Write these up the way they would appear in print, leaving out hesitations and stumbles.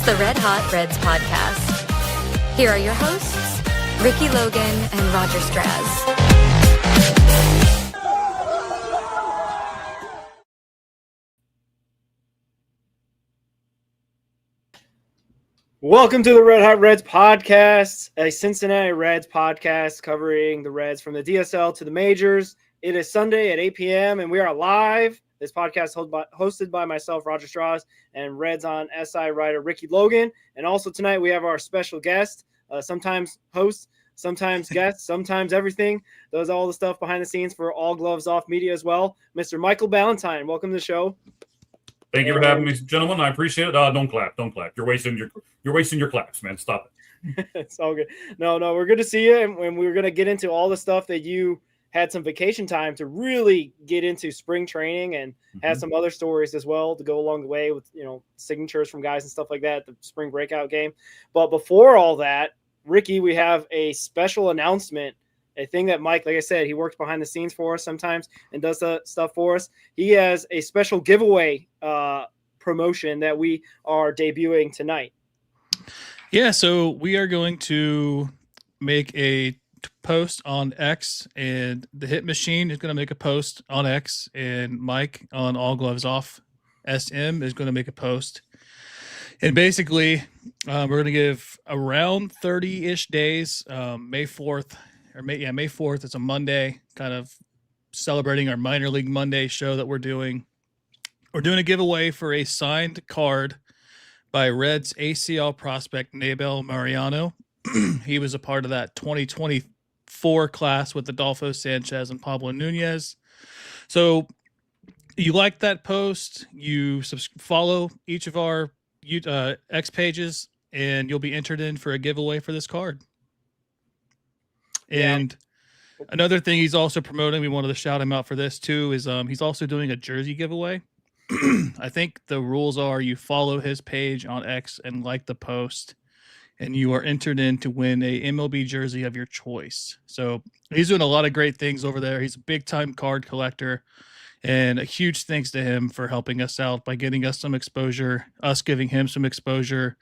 the Red Hot Reds podcast. Here are your hosts, Ricky Logan and Roger Straz. Welcome to the Red Hot Reds podcast, a Cincinnati Reds podcast covering the Reds from the DSL to the majors. It is Sunday at 8 p.m. and we are live. This podcast is hosted by myself, Roger Strauss, and Reds on SI writer Ricky Logan. And also tonight we have our special guest, sometimes host, sometimes guest, sometimes everything. Does all the stuff behind the scenes for All Gloves Off Media as well. Mr. Michael Ballentine, welcome to the show. Thank you for having me, gentlemen. I appreciate it. Don't clap. You're wasting your claps, man. Stop it. It's all good. No, we're good to see you. And we're going to get into all the stuff that you had some vacation time to really get into spring training and had some other stories as well to go along the way with, signatures from guys and stuff like that, the spring breakout game. But before all that, Ricky, we have a special announcement, a thing that Mike, like I said, he works behind the scenes for us sometimes and does the stuff for us. He has a special giveaway promotion that we are debuting tonight. Yeah, so we are going to make a post on X, and the Hit Machine is going to make a post on X, and Mike on All Gloves Off SM is going to make a post. And basically, we're going to give around 30-ish days, May 4th. May 4th. It's a Monday, kind of celebrating our Minor League Monday show that we're doing. We're doing a giveaway for a signed card by Reds ACL prospect Nabel Mariano. He was a part of that 2024 class with Adolfo Sanchez and Pablo Nunez. So you like that post, you follow each of our X pages, and you'll be entered in for a giveaway for this card. And another thing he's also promoting, we wanted to shout him out for this too, is he's also doing a jersey giveaway. I think the rules are you follow his page on X and like the post, and you are entered in to win a MLB jersey of your choice. So he's doing a lot of great things over there. He's a big-time card collector, and a huge thanks to him for helping us out by getting us some exposure, us giving him some exposure,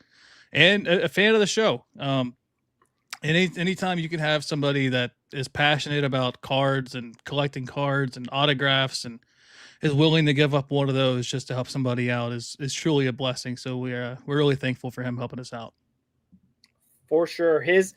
and a fan of the show. Anytime you can have somebody that is passionate about cards and collecting cards and autographs and is willing to give up one of those just to help somebody out is truly a blessing. So we're really thankful for him helping us out. For sure. His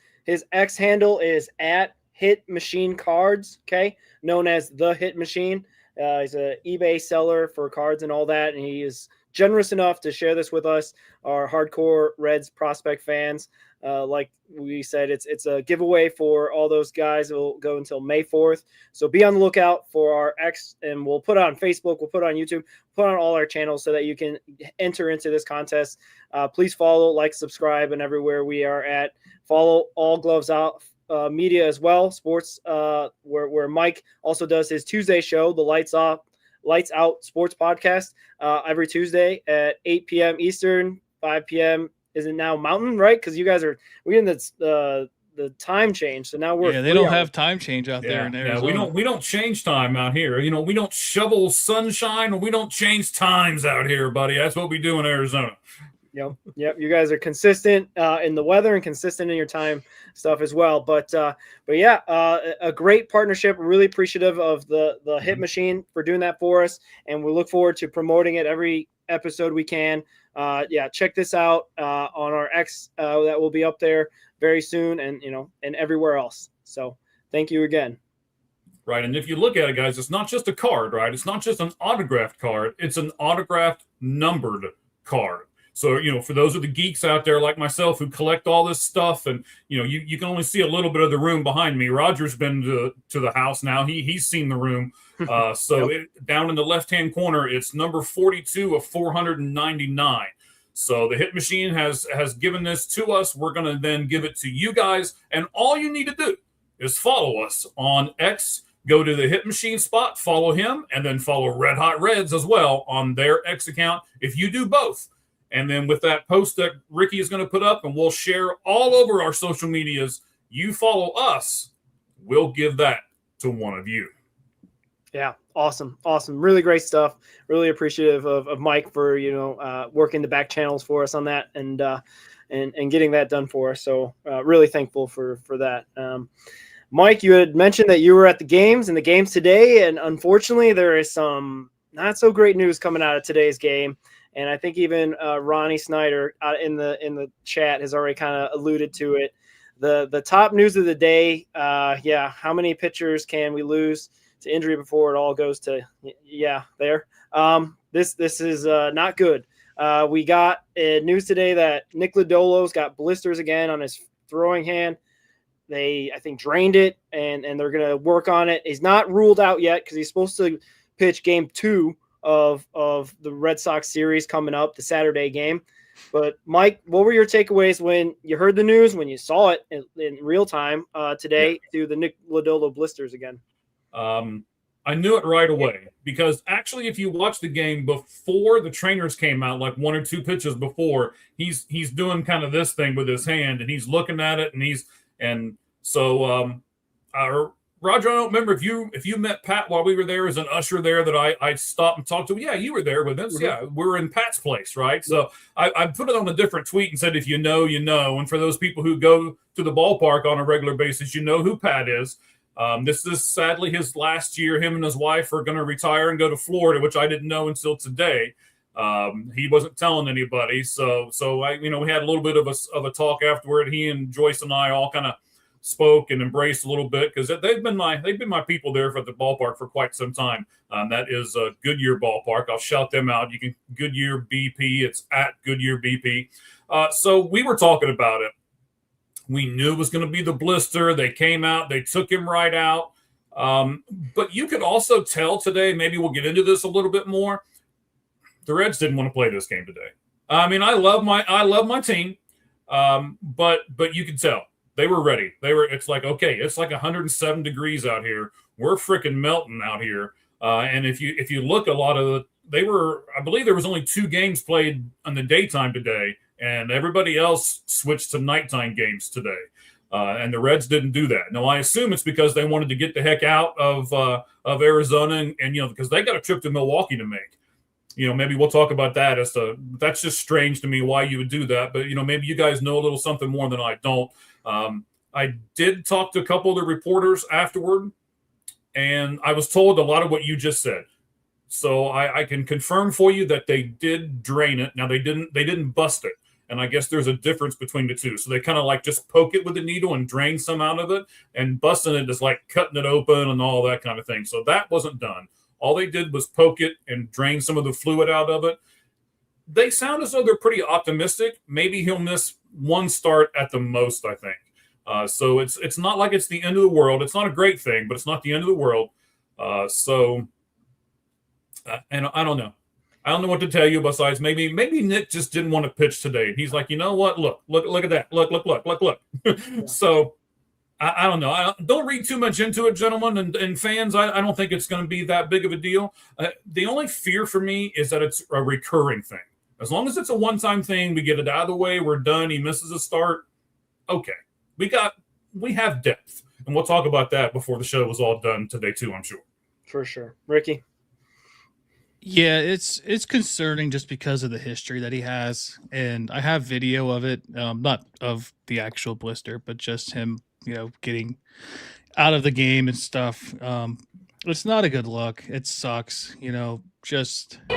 X handle is at Hit Machine Cards, okay, known as the Hit Machine. He's an eBay seller for cards and all that, and he is generous enough to share this with us, our hardcore Reds prospect fans. Like we said, it's a giveaway for all those guys. It will go until May 4th. So be on the lookout for our X, and we'll put it on Facebook, we'll put it on YouTube, put it on all our channels so that you can enter into this contest. Please follow, like, subscribe, and everywhere we are at. Follow All Gloves Out Media as well, sports, where Mike also does his Tuesday show, the Lights Out Sports Podcast, every Tuesday at 8 p.m. Eastern, 5 p.m. is it now Mountain, right? Because you guys we're in the time change, so now they don't have time change out there in Arizona. Yeah, we don't change time out here. We don't shovel sunshine. We don't change times out here, buddy. That's what we do in Arizona. Yep. You guys are consistent in the weather and consistent in your time stuff as well. But yeah, a great partnership. We're really appreciative of the Hit Machine for doing that for us, and we look forward to promoting it every episode we can. Check this out on our X that will be up there very soon, and and everywhere else. So thank you again. Right, and if you look at it, guys, it's not just a card, right? It's not just an autographed card. It's an autographed numbered card. So, for those of the geeks out there like myself who collect all this stuff, and, you can only see a little bit of the room behind me. Roger's been to the house now. He's seen the room. Down in the left-hand corner, it's number 42 of 499. So the Hit Machine has given this to us. We're going to then give it to you guys. And all you need to do is follow us on X. Go to the Hit Machine spot, follow him, and then follow Red Hot Reds as well on their X account. If you do both, and then with that post that Ricky is going to put up, and we'll share all over our social medias, you follow us, we'll give that to one of you. Yeah, awesome. Really great stuff. Really appreciative of Mike for working the back channels for us on that and getting that done for us. So really thankful for that. Mike, you had mentioned that you were at the games today, and unfortunately, there is some not so great news coming out of today's game. And I think even Ronnie Snyder in the chat has already kind of alluded to it. The top news of the day, how many pitchers can we lose to injury before it all goes to there? This is not good. We got news today that Nick Lodolo's got blisters again on his throwing hand. They, I think, drained it, and they're going to work on it. He's not ruled out yet because he's supposed to pitch game 2 of the Red Sox series coming up, the Saturday game. But, Mike, what were your takeaways when you heard the news, when you saw it in real time today to the Nick Lodolo blisters again? I knew it right away because actually, if you watch the game before the trainers came out, like 1 or 2 pitches before, he's doing kind of this thing with his hand, and he's looking at it, and so Roger, I don't remember if you met Pat while we were there as an usher there that I stopped and talked to. Yeah, you were there with us. Mm-hmm. Yeah, we were in Pat's place, right? So I put it on a different tweet and said, if you know, you know. And for those people who go to the ballpark on a regular basis, you know who Pat is. This is sadly his last year. Him and his wife are going to retire and go to Florida, which I didn't know until today. He wasn't telling anybody. So I, we had a little bit of a talk afterward. He and Joyce and I all kind of spoke and embraced a little bit because they've been my people there for the ballpark for quite some time. That is a Goodyear ballpark. I'll shout them out. You can Goodyear BP. It's at Goodyear BP. So we were talking about it. We knew it was going to be the blister. They came out. They took him right out. But you could also tell today, maybe we'll get into this a little bit more, the Reds didn't want to play this game today. I mean, I love my team, but you could tell they were ready. It's like, okay, it's like 107 degrees out here. We're freaking melting out here. And if you look, I believe there was only 2 games played in the daytime today, and everybody else switched to nighttime games today. And the Reds didn't do that. Now, I assume it's because they wanted to get the heck out of Arizona, and because they got a trip to Milwaukee to make. Maybe we'll talk about that. That's just strange to me why you would do that. But, maybe you guys know a little something more than I don't. I did talk to a couple of the reporters afterward, and I was told a lot of what you just said. So I can confirm for you that they did drain it. Now, they didn't bust it. And I guess there's a difference between the two. So they kind of like just poke it with a needle and drain some out of it, and busting it is like cutting it open and all that kind of thing. So that wasn't done. All they did was poke it and drain some of the fluid out of it. They sound as though they're pretty optimistic. Maybe he'll miss 1 start at the most, I think. So it's not like it's the end of the world. It's not a great thing, but it's not the end of the world. And I don't know. I don't know what to tell you besides maybe Nick just didn't want to pitch today. He's like, you know what? Look at that. Look. So I don't know. Don't read too much into it, gentlemen and fans. I don't think it's going to be that big of a deal. The only fear for me is that it's a recurring thing. As long as it's a one-time thing, we get it out of the way, we're done. He misses a start. Okay. We have depth. And we'll talk about that before the show is all done today too, I'm sure. For sure. Ricky? Yeah, it's concerning just because of the history that he has. And I have video of it, not of the actual blister, but just him, getting out of the game and stuff. It's not a good look. It sucks, just he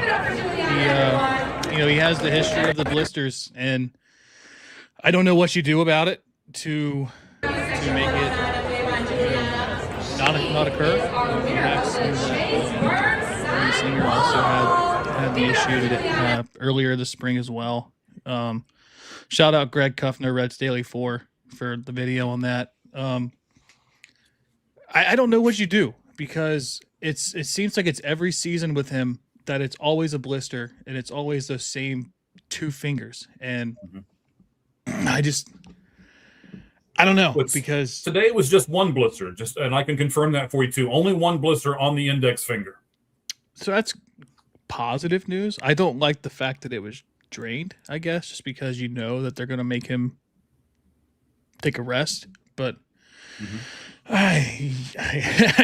has the history of the blisters, and I don't know what you do about it to make it not occur. Singer also had the issue earlier this spring as well. Shout out Greg Kuffner, Reds Daily 4 for the video on that. I don't know what you do because it seems like it's every season with him that it's always a blister and it's always the same 2 fingers. And I don't know because today was just 1 blister, and I can confirm that for you too. Only 1 blister on the index finger. So that's positive news. I don't like the fact that it was drained, I guess, just because that they're going to make him take a rest. But I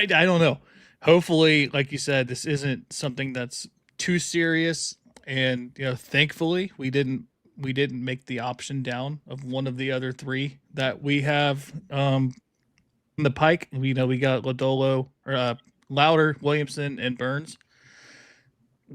don't know. hopefully, like you said, this isn't something that's too serious. And thankfully, we didn't make the option down of one of the other three that we have in the pike. We got Lodolo, or Louder, Williamson, and Burns.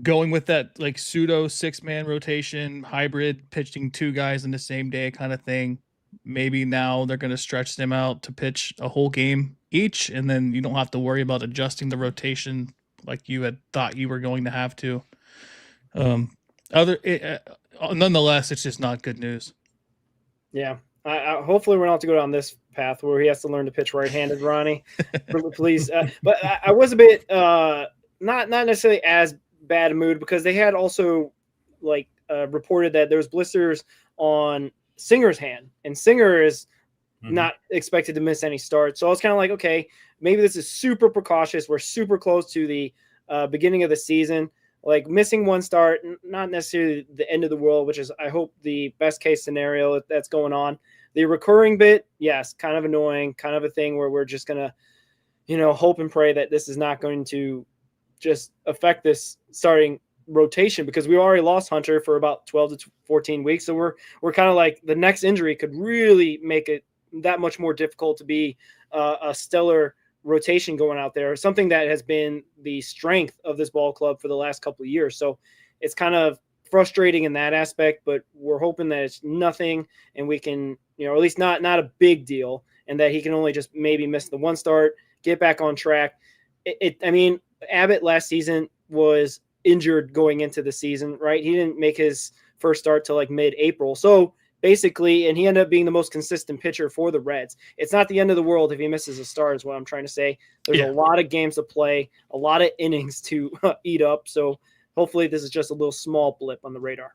Going with that like pseudo 6-man rotation hybrid, pitching two guys in the same day kind of thing. Maybe now they're going to stretch them out to pitch a whole game each, and then you don't have to worry about adjusting the rotation like you had thought you were going to have to. Nonetheless, it's just not good news. Yeah. Hopefully we don't have to go down this path where he has to learn to pitch right-handed, Ronnie. Please. But I was a bit not necessarily as bad a mood, because they had also reported that there was blisters on Singer's hand, and Singer is not expected to miss any starts. So I was kind of like, okay, maybe this is super precautious. We're super close to the beginning of the season. Like missing one start, not necessarily the end of the world, which is, I hope, the best case scenario that's going on. The recurring bit, yes, kind of annoying, kind of a thing where we're just going to, hope and pray that this is not going to just affect this starting rotation, because we already lost Hunter for about 12 to 14 weeks. So we're kind of like, the next injury could really make it that much more difficult to be a stellar rotation going out there, something that has been the strength of this ball club for the last couple of years. So it's kind of frustrating in that aspect, but we're hoping that it's nothing, and we can, at least not a big deal, and that he can only just maybe miss the one start, get back on track. I mean, Abbott last season was injured going into the season, right? He didn't make his first start till like mid-April. So basically, and he ended up being the most consistent pitcher for the Reds. It's not the end of the world if he misses a start, is what I'm trying to say. There's a lot of games to play, a lot of innings to eat up. So hopefully this is just a little small blip on the radar.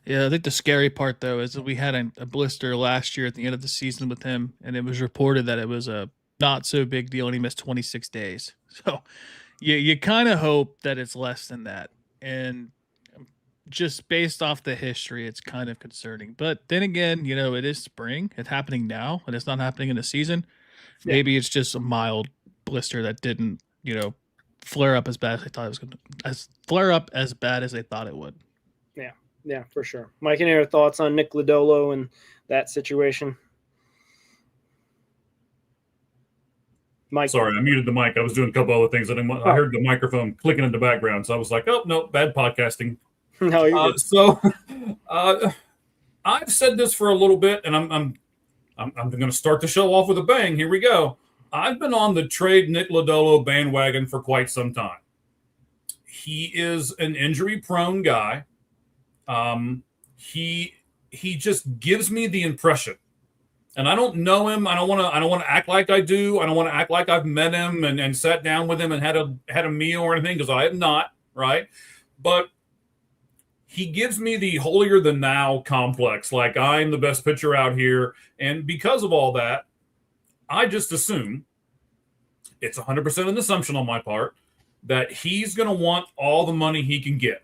Yeah, I think the scary part, though, is that we had a blister last year at the end of the season with him, and it was reported that it was a not so big deal, and he missed 26 days. So you kind of hope that it's less than that. And just based off the history, it's kind of concerning. But then again, it is spring. It's happening now, and it's not happening in the season. Yeah. Maybe it's just a mild blister that didn't, flare up as bad as they thought it was going to flare up as bad as they thought it would. Yeah, for sure. Mike, any other thoughts on Nick Lodolo and that situation? Mike. Sorry, I muted the mic. I was doing a couple other things. I heard the microphone clicking in the background, so I was like, "Oh no, bad podcasting." No, you're good. So I've said this for a little bit, and I'm going to start the show off with a bang. Here we go. I've been on the trade Nick Lodolo bandwagon for quite some time. He is an injury-prone guy. He just gives me the impression. And I don't know him. I don't want to act like I do. I don't want to act like I've met him and sat down with him and had a meal or anything, because I have not, right? But he gives me the holier than thou complex, like I'm the best pitcher out here. And because of all that, I just assume, it's 100% an assumption on my part, that he's going to want all the money he can get.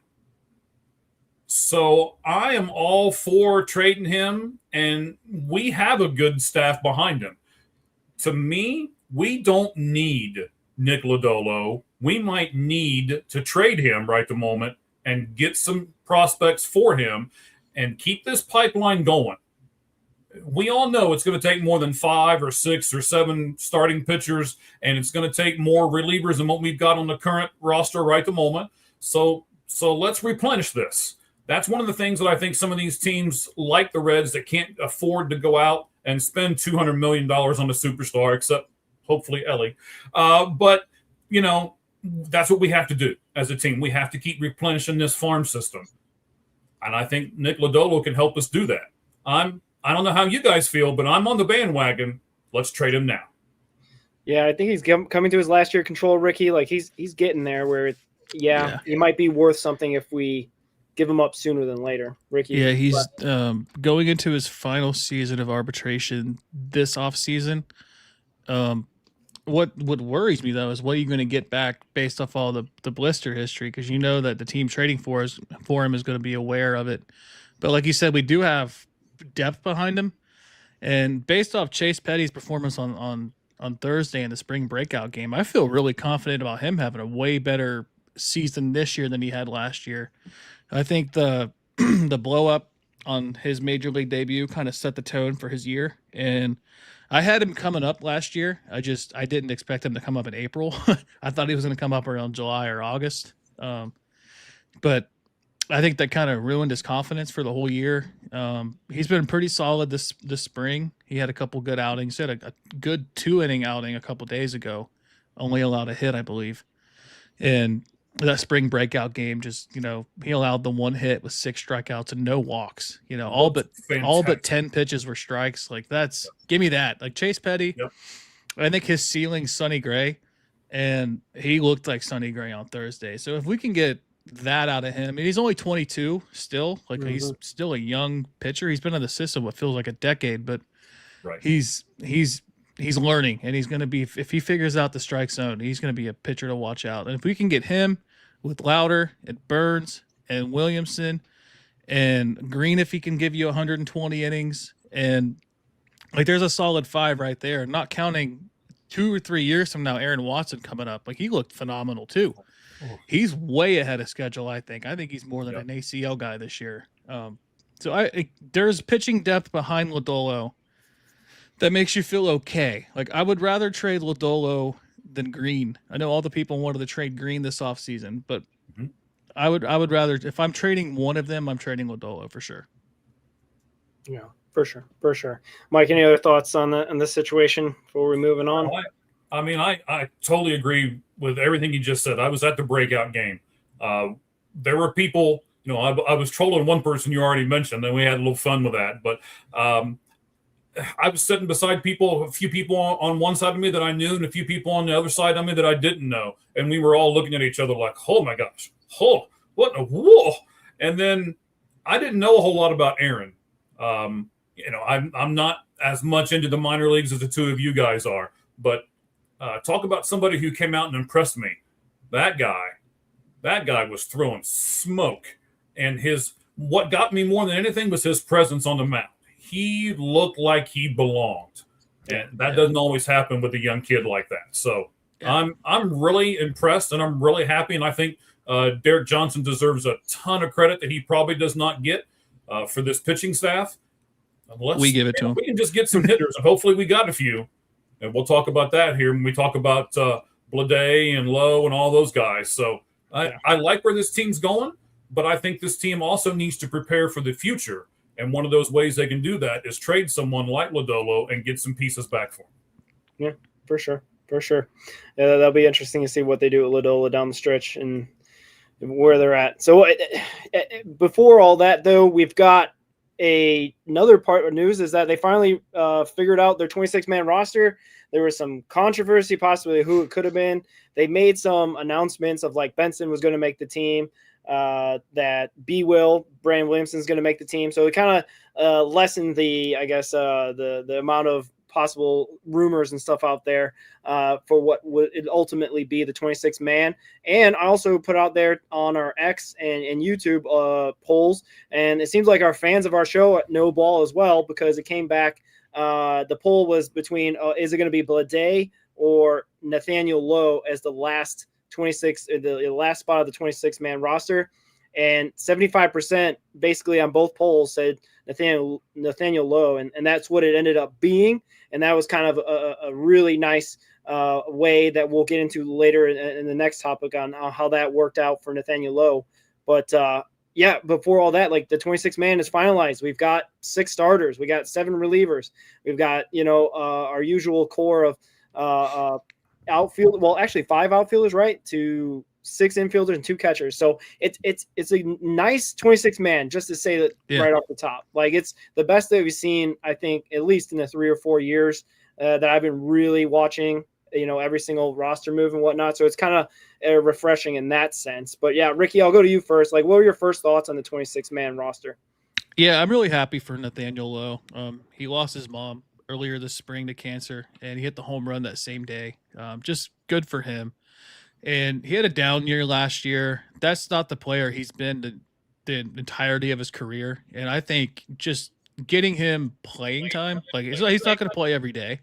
So I am all for trading him, and we have a good staff behind him. To me, we don't need Nick Lodolo. We might need to trade him right the moment and get some prospects for him and keep this pipeline going. We all know it's going to take more than 5 or 6 or 7 starting pitchers, and it's going to take more relievers than what we've got on the current roster right the moment. So let's replenish this. That's one of the things that I think some of these teams like the Reds that can't afford to go out and spend $200 million on a superstar, except hopefully Ellie. But, that's what we have to do as a team. We have to keep replenishing this farm system. And I think Nick Lodolo can help us do that. I don't know how you guys feel, but I'm on the bandwagon. Let's trade him now. Yeah, I think he's coming to his last year control, Ricky. Like he's getting there where, he might be worth something if we give him up sooner than later. Ricky. Yeah, he's going into his final season of arbitration this offseason. What worries me, though, is what are you going to get back based off all the blister history? Because you know that the team trading for him is going to be aware of it. But like you said, we do have depth behind him. And based off Chase Petty's performance on on Thursday in the spring breakout game. I feel really confident about him having a way better season this year than he had last year. I think the the blow up on his major league debut kind of set the tone for his year. And I had him coming up last year. I didn't expect him to come up in April. I thought he was going to come up around July or August. But I think that kind of ruined his confidence for the whole year. He's been pretty solid this spring. He had a couple good outings. He had a good 2-inning outing a couple days ago, only allowed a hit, I believe. And that spring breakout game, just, he allowed the 1 hit with 6 strikeouts and no walks. All but 10 pitches were strikes. Like, give me that. Like Chase Petty, Yep. I think his ceiling's Sonny Gray, and he looked like Sonny Gray on Thursday. So if we can get that out of him, and he's only 22 still, like he's still a young pitcher. He's been in the system what feels like a decade, but Right. he's learning, and he's going to be, if he figures out the strike zone, he's going to be a pitcher to watch out. And if we can get him with Louder and Burns and Williamson and Green, if he can give you 120 innings, and like there's a solid 5 right there, not counting 2 or 3 years from now, Aaron Watson coming up. Like, he looked phenomenal too. He's way ahead of schedule, I think. I think he's more than an ACL guy this year. So there's pitching depth behind Lodolo that makes you feel okay. Like, I would rather trade Lodolo than Green. I know all the people wanted to trade Green this offseason, but I would rather, if I'm trading one of them, I'm trading Lodolo for sure. Yeah, for sure. Mike, any other thoughts on this situation before we're moving on? I totally agree with everything you just said. I was at the breakout game. There were people, I was trolling one person you already mentioned, and we had a little fun with that. But I was sitting beside a few people on one side of me that I knew, and a few people on the other side of me that I didn't know. And we were all looking at each other like, oh my gosh, whoa. And then I didn't know a whole lot about Aaron. I'm not as much into the minor leagues as the two of you guys are, but talk about somebody who came out and impressed me. That guy was throwing smoke, and what got me more than anything was his presence on the mound. He looked like he belonged, and that doesn't always happen with a young kid like that. So I'm really impressed, and I'm really happy, and I think Derek Johnson deserves a ton of credit that he probably does not get for this pitching staff. We give it to him. We can just get some hitters, and hopefully we got a few. And we'll talk about that here when we talk about Blade and Lowe and all those guys. So I like where this team's going, but I think this team also needs to prepare for the future. And one of those ways they can do that is trade someone like Lodolo and get some pieces back for him. Yeah, for sure. Yeah, that'll be interesting to see what they do with Lodolo down the stretch and where they're at. So before all that, though, we've got another part of news is that they finally figured out their 26-man roster. There was some controversy, possibly who it could have been. They made some announcements of like Benson was going to make the team, that Brandon Williamson is going to make the team. So it kind of lessened the amount of possible rumors and stuff out there for what would ultimately be the 26th man. And I also put out there on our X and YouTube polls, and it seems like our fans of our show know ball as well, because it came back. The poll was between is it going to be Blade or Nathaniel Lowe as the last 26, the last spot of the 26-man roster, and 75% basically on both polls said Nathaniel Lowe, and that's what it ended up being. And that was kind of a really nice way that we'll get into later in the next topic on how that worked out for Nathaniel Lowe. But before all that, like the 26 man is finalized. We've got 6 starters. We got 7 relievers. We've got, our usual core of outfield. Well, actually 5 outfielders, right? To 6 infielders and 2 catchers. So it's a nice 26 man, just to say that right off the top. Like, it's the best that we've seen, I think, at least in the 3 or 4 years that I've been really watching, every single roster move and whatnot. So it's kind of refreshing in that sense. But yeah, Ricky, I'll go to you first. Like, what were your first thoughts on the 26 man roster? Yeah, I'm really happy for Nathaniel Lowe. He lost his mom earlier this spring to cancer, and he hit the home run that same day. Just good for him. And he had a down year last year. That's not the player he's been the entirety of his career. And I think just getting him playing time, like he's not going to play every day,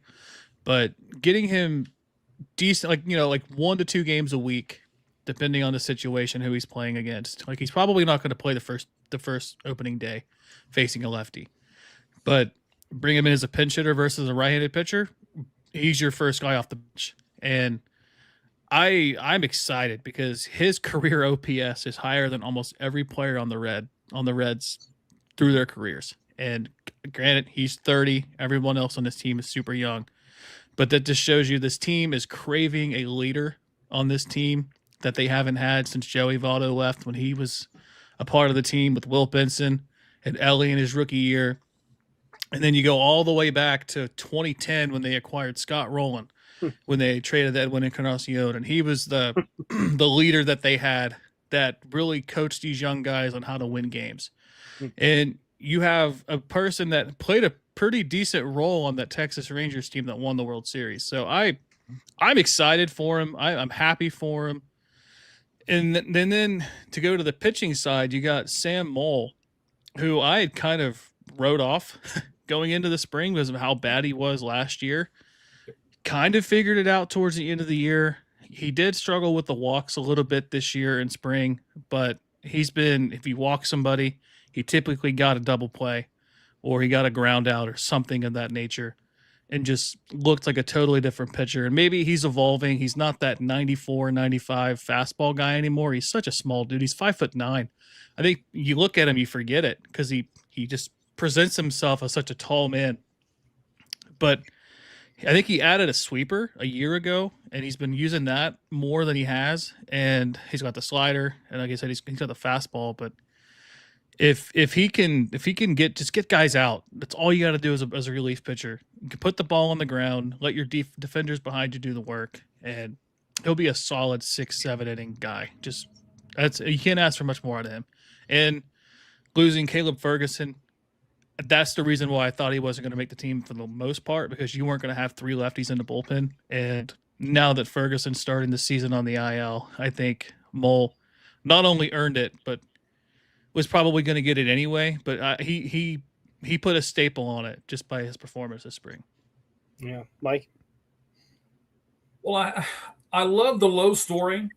but getting him decent, like 1 to 2 games a week, depending on the situation who he's playing against. Like he's probably not going to play the first opening day facing a lefty, but bring him in as a pinch hitter versus a right-handed pitcher. He's your first guy off the bench, and I'm excited because his career OPS is higher than almost every player on the Reds through their careers. And granted, he's 30. Everyone else on this team is super young. But that just shows you this team is craving a leader on this team that they haven't had since Joey Votto left when he was a part of the team with Will Benson and Ellie in his rookie year. And then you go all the way back to 2010 when they acquired Scott Rowland, when they traded Edwin Encarnacion. And he was the the leader that they had that really coached these young guys on how to win games. And you have a person that played a pretty decent role on that Texas Rangers team that won the World Series. So I'm excited for him. I'm happy for him. And then to go to the pitching side, you got Sam Moll, who I had kind of wrote off going into the spring because of how bad he was last year. Kind of figured it out towards the end of the year. He did struggle with the walks a little bit this year in spring, but if you walk somebody, he typically got a double play or he got a ground out or something of that nature and just looked like a totally different pitcher. And maybe he's evolving. He's not that 94, 95 fastball guy anymore. He's such a small dude. He's 5'9". I think you look at him, you forget it because he just presents himself as such a tall man. But I think he added a sweeper a year ago, and he's been using that more than he has. And he's got the slider, and like I said, he's got the fastball. But if he can get guys out, that's all you got to do as a relief pitcher. You can put the ball on the ground, let your defenders behind you do the work, and he'll be a solid 6-7 inning guy. You can't ask for much more out of him. And losing Caleb Ferguson, that's the reason why I thought he wasn't going to make the team for the most part, because you weren't going to have 3 lefties in the bullpen. And now that Ferguson's starting the season on the IL, I think Moll not only earned it, but was probably going to get it anyway. But he put a staple on it just by his performance this spring. Yeah, Mike. Well, I love the low story.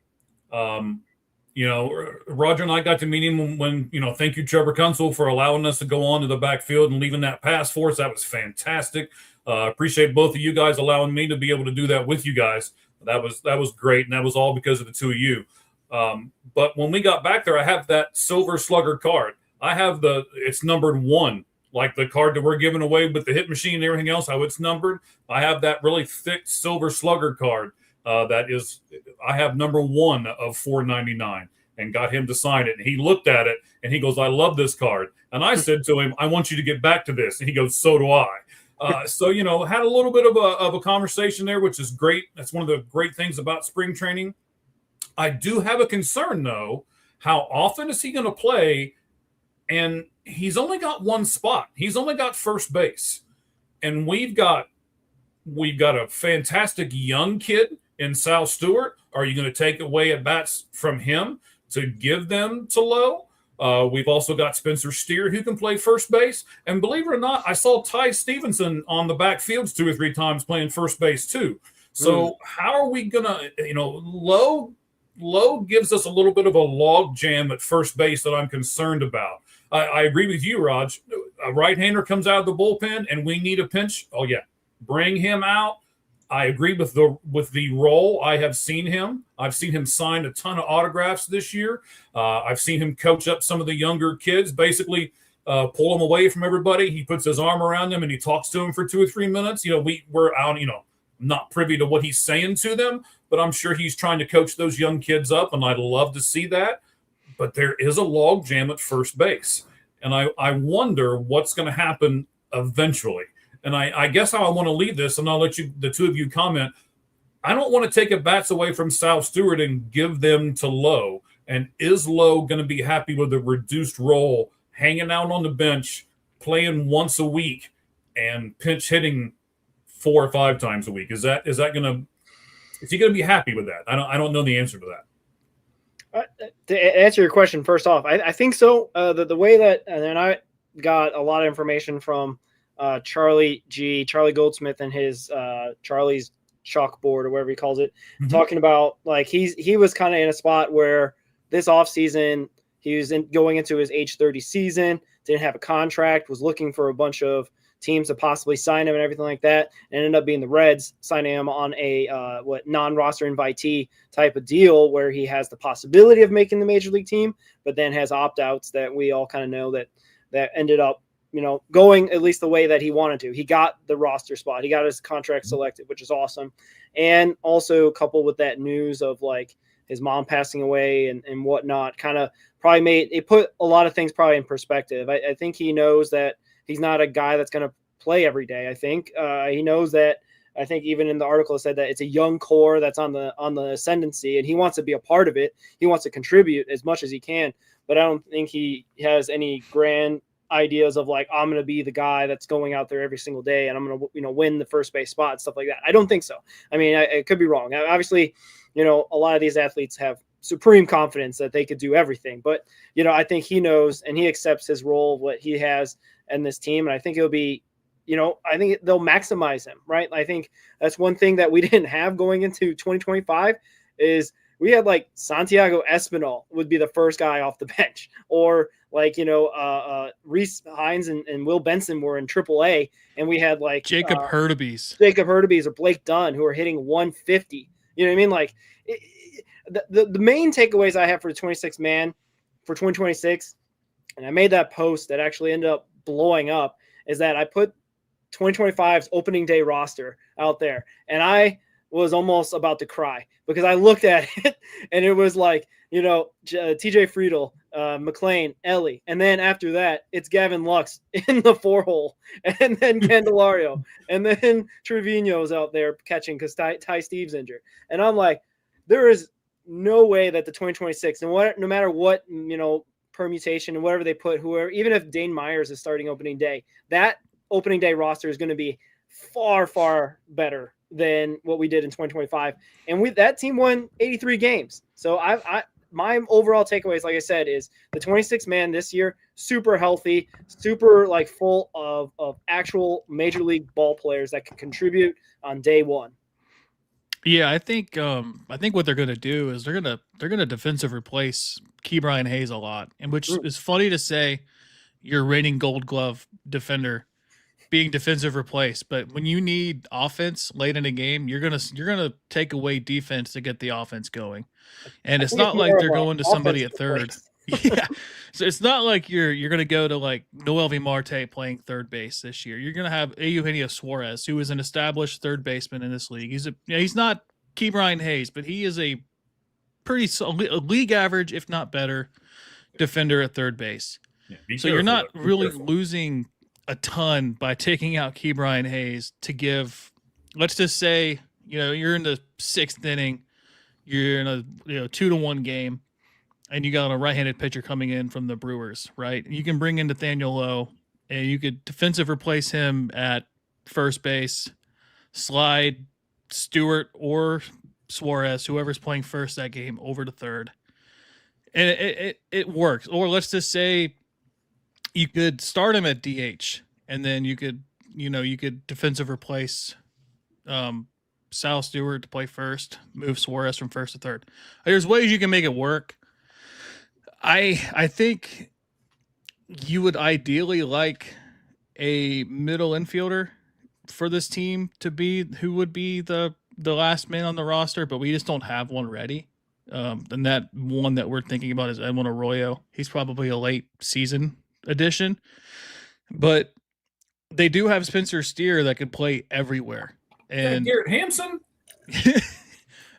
Roger and I got to meet him when thank you, Trevor Kunsel, for allowing us to go on to the backfield and leaving that pass for us. That was fantastic. Appreciate both of you guys allowing me to be able to do that with you guys. That was great, and that was all because of the two of you. But when we got back there, I have that Silver Slugger card. It's numbered 1, like the card that we're giving away with the hit machine and everything else, how it's numbered. I have that really thick Silver Slugger card. I have number 1 of 499 and got him to sign it. And he looked at it and he goes, "I love this card." And I said to him, "I want you to get back to this." And he goes, "So do I." So, had a little bit of a conversation there, which is great. That's one of the great things about spring training. I do have a concern, though. How often is he going to play? And he's only got one spot. He's only got first base. And we've got a fantastic young kid in Sal Stewart. Are you going to take away at bats from him to give them to Lowe? We've also got Spencer Steer, who can play first base. And believe it or not, I saw Ty Stevenson on the backfields 2 or 3 times playing first base too. So how are we going to, Lowe gives us a little bit of a log jam at first base that I'm concerned about. I agree with you, Raj. A right-hander comes out of the bullpen and we need a pinch. Oh yeah, bring him out. I agree with the role. I've seen him sign a ton of autographs this year. I've seen him coach up some of the younger kids, basically pull them away from everybody. He puts his arm around them and he talks to them for 2 or 3 minutes. We're out, not privy to what he's saying to them, but I'm sure he's trying to coach those young kids up, and I'd love to see that. But there is a log jam at first base, and I wonder what's going to happen eventually. And I guess how I want to leave this, and I'll let the 2 of you comment. I don't want to take at bats away from Sal Stewart and give them to Lowe. And is Lowe going to be happy with a reduced role, hanging out on the bench, playing once a week, and pinch hitting 4 or 5 times a week? Is he going to be happy with that? I don't know the answer to that. To answer your question, first off, I think so. The way that, and then I got a lot of information from Charlie Goldsmith, and his Charlie's chalkboard or whatever he calls it, Mhm. talking about like he was kind of in a spot where this offseason he was going into his age 30 season, didn't have a contract, was looking for a bunch of teams to possibly sign him and everything like that, and ended up being the Reds signing him on a non-roster invitee type of deal where he has the possibility of making the major league team, but then has opt-outs that we all kind of know that ended up going at least the way that he wanted to. He got the roster spot. He got his contract selected, which is awesome. And also coupled with that news of like his mom passing away and whatnot, kind of probably put a lot of things probably in perspective. I think he knows that he's not a guy that's going to play every day. I think he knows that. I think even in the article it said that it's a young core that's on the ascendancy, and he wants to be a part of it. He wants to contribute as much as he can, but I don't think he has any grand ideas of like, I'm going to be the guy that's going out there every single day and I'm going to, win the first base spot and stuff like that. I don't think so. I mean, I could be wrong. Obviously, a lot of these athletes have supreme confidence that they could do everything, but, I think he knows and he accepts his role, what he has in this team. And I think it'll be, I think they'll maximize him, right? I think that's one thing that we didn't have going into 2025 is we had like Santiago Espinal would be the first guy off the bench, or like, Reese Hines and Will Benson were in AAA, and we had like Jacob Hurtubise or Blake Dunn who are hitting 150. You know what I mean? Like the main takeaways I have for the 26 man for 2026, and I made that post that actually ended up blowing up, is that I put 2025's opening day roster out there, and I was almost about to cry because I looked at it and it was like, TJ Friedel, McLean, Ellie. And then after that, it's Gavin Lux in the 4-hole, and then Candelario, and then Trevino's out there catching because Ty Steve's injured. And I'm like, there is no way that the 2026, no matter what, permutation and whatever they put, whoever, even if Dane Myers is starting opening day, that opening day roster is going to be far, far better than what we did in 2025. And that team won 83 games. So my overall takeaways, like I said, is the 26 man this year, super healthy, super like full of actual major league ball players that can contribute on day one. Yeah, I think what they're going to do is they're going to defensive replace Ke'Bryan Hayes a lot, and which is funny to say, your reigning Gold Glove defender being defensive replaced, but when you need offense late in a game, you're gonna take away defense to get the offense going, and it's not like they're going to somebody at third. Yeah, so it's not like you're gonna go to like Noel V. Marte playing third base this year. You're gonna have Eugenio Suarez, who is an established third baseman in this league. He's not Ke'Bryan Hayes, but he is a pretty league average, if not better, defender at third base. Yeah, so you're not really losing a ton by taking out Ke'Bryan Hayes to give, let's just say, you're in the 6th inning, you're in a 2-1 game, and you got a right-handed pitcher coming in from the Brewers, right? You can bring in Nathaniel Lowe, and you could defensive replace him at first base, slide Stewart or Suarez, whoever's playing first that game, over to third, and it works. Or let's just say you could start him at DH, and then you could defensive replace Sal Stewart to play first, move Suarez from first to third. There's ways you can make it work. I think you would ideally like a middle infielder for this team to be who would be the last man on the roster, but we just don't have one ready. And that one that we're thinking about is Edwin Arroyo. He's probably a late season addition, but they do have Spencer Steer that could play everywhere. And Garrett Hampson.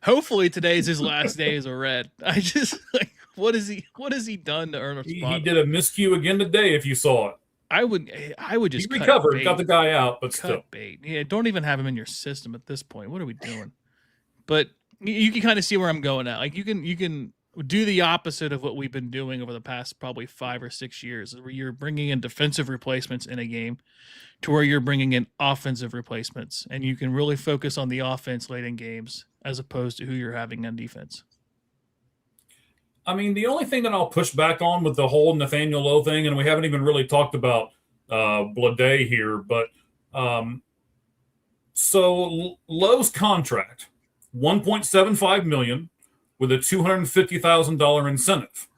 Hopefully today's his last day as a Red. I just like, what has he done to earn a spot? He did a miscue again today. If you saw it, I would just he recovered, got the guy out, but still bait. Yeah, don't even have him in your system at this point. What are we doing? But you can kind of see where I'm going at. Like you can do the opposite of what we've been doing over the past probably 5 or 6 years, where you're bringing in defensive replacements in a game to where you're bringing in offensive replacements, and you can really focus on the offense late in games as opposed to who you're having on defense. I mean, the only thing that I'll push back on with the whole Nathaniel Lowe thing, and we haven't even really talked about Blade here, but so Lowe's contract, $1.75 million with a $250,000 incentive.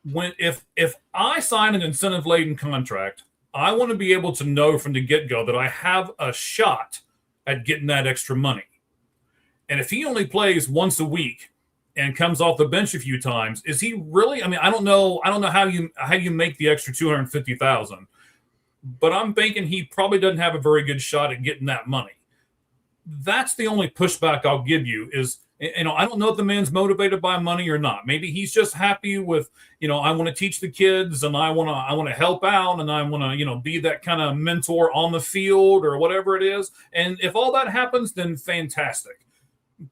If I sign an incentive-laden contract, I want to be able to know from the get-go that I have a shot at getting that extra money. And if he only plays once a week and comes off the bench a few times, is he really? I mean, I don't know how you make the extra $250,000, but I'm thinking he probably doesn't have a very good shot at getting that money. That's the only pushback I'll give you is, I don't know if the man's motivated by money or not. Maybe he's just happy with, I want to teach the kids and I want to help out and I want to, be that kind of mentor on the field or whatever it is. And if all that happens, then fantastic.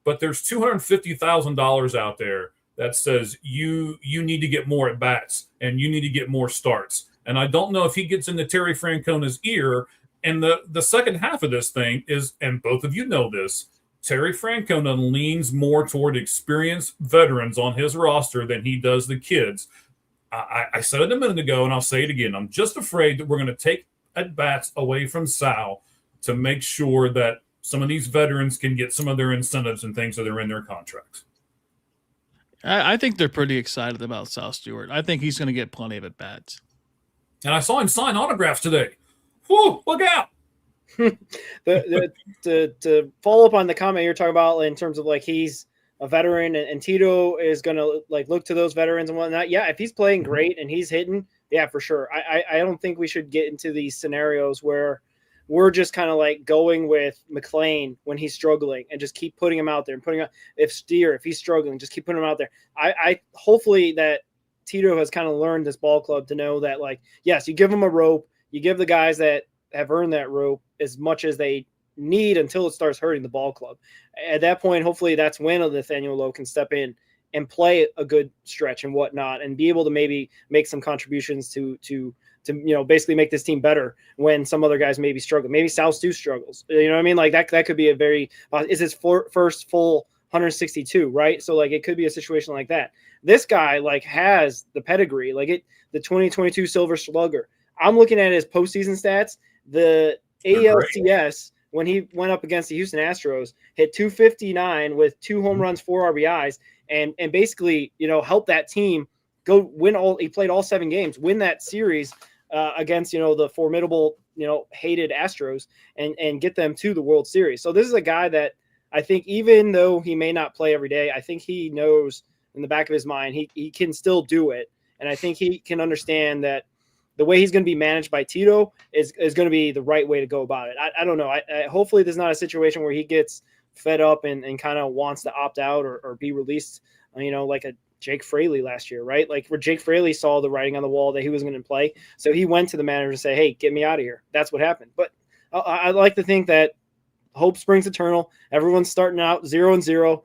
But there's $250,000 out there that says you need to get more at bats and you need to get more starts. And I don't know if he gets into Terry Francona's ear. And the second half of this thing is, and both of you know this, Terry Francona leans more toward experienced veterans on his roster than he does the kids. I said it a minute ago, and I'll say it again. I'm just afraid that we're going to take at-bats away from Sal to make sure that some of these veterans can get some of their incentives and things that are in their contracts. I think they're pretty excited about Sal Stewart. I think he's going to get plenty of at-bats. And I saw him sign autographs today. Whew, look out. To follow up on the comment you're talking about in terms of like he's a veteran and Tito is going to like look to those veterans and whatnot. Yeah, if he's playing great and he's hitting, yeah, for sure. I don't think we should get into these scenarios where we're just kind of like going with McLean when he's struggling and just keep putting him out there and putting up if he's struggling, just keep putting him out there. I hopefully that Tito has kind of learned this ball club to know that like, yes, you give them a rope, you give the guys that have earned that rope as much as they need until it starts hurting the ball club. At that point, hopefully that's when Nathaniel Lowe can step in and play a good stretch and whatnot and be able to maybe make some contributions to basically make this team better when some other guys maybe struggle. Maybe Sal Stu struggles. You know what I mean? Like that could be a very is his first full 162, right? So like it could be a situation like that. This guy like has the pedigree, the 2022 Silver Slugger. I'm looking at his postseason stats. The ALCS, when he went up against the Houston Astros, hit 259 with 2 home runs, 4 RBIs, and basically, helped that team go win all. He played all 7 games, win that series against, the formidable, hated Astros and get them to the World Series. So this is a guy that I think even though he may not play every day, I think he knows in the back of his mind he can still do it. And I think he can understand that the way he's going to be managed by Tito is going to be the right way to go about it. I don't know. I hopefully there's not a situation where he gets fed up and kind of wants to opt out or be released, like a Jake Fraley last year, right? Like where Jake Fraley saw the writing on the wall that he was going to play. So he went to the manager to say, hey, get me out of here. That's what happened. But I like to think that hope springs eternal. Everyone's starting out 0-0.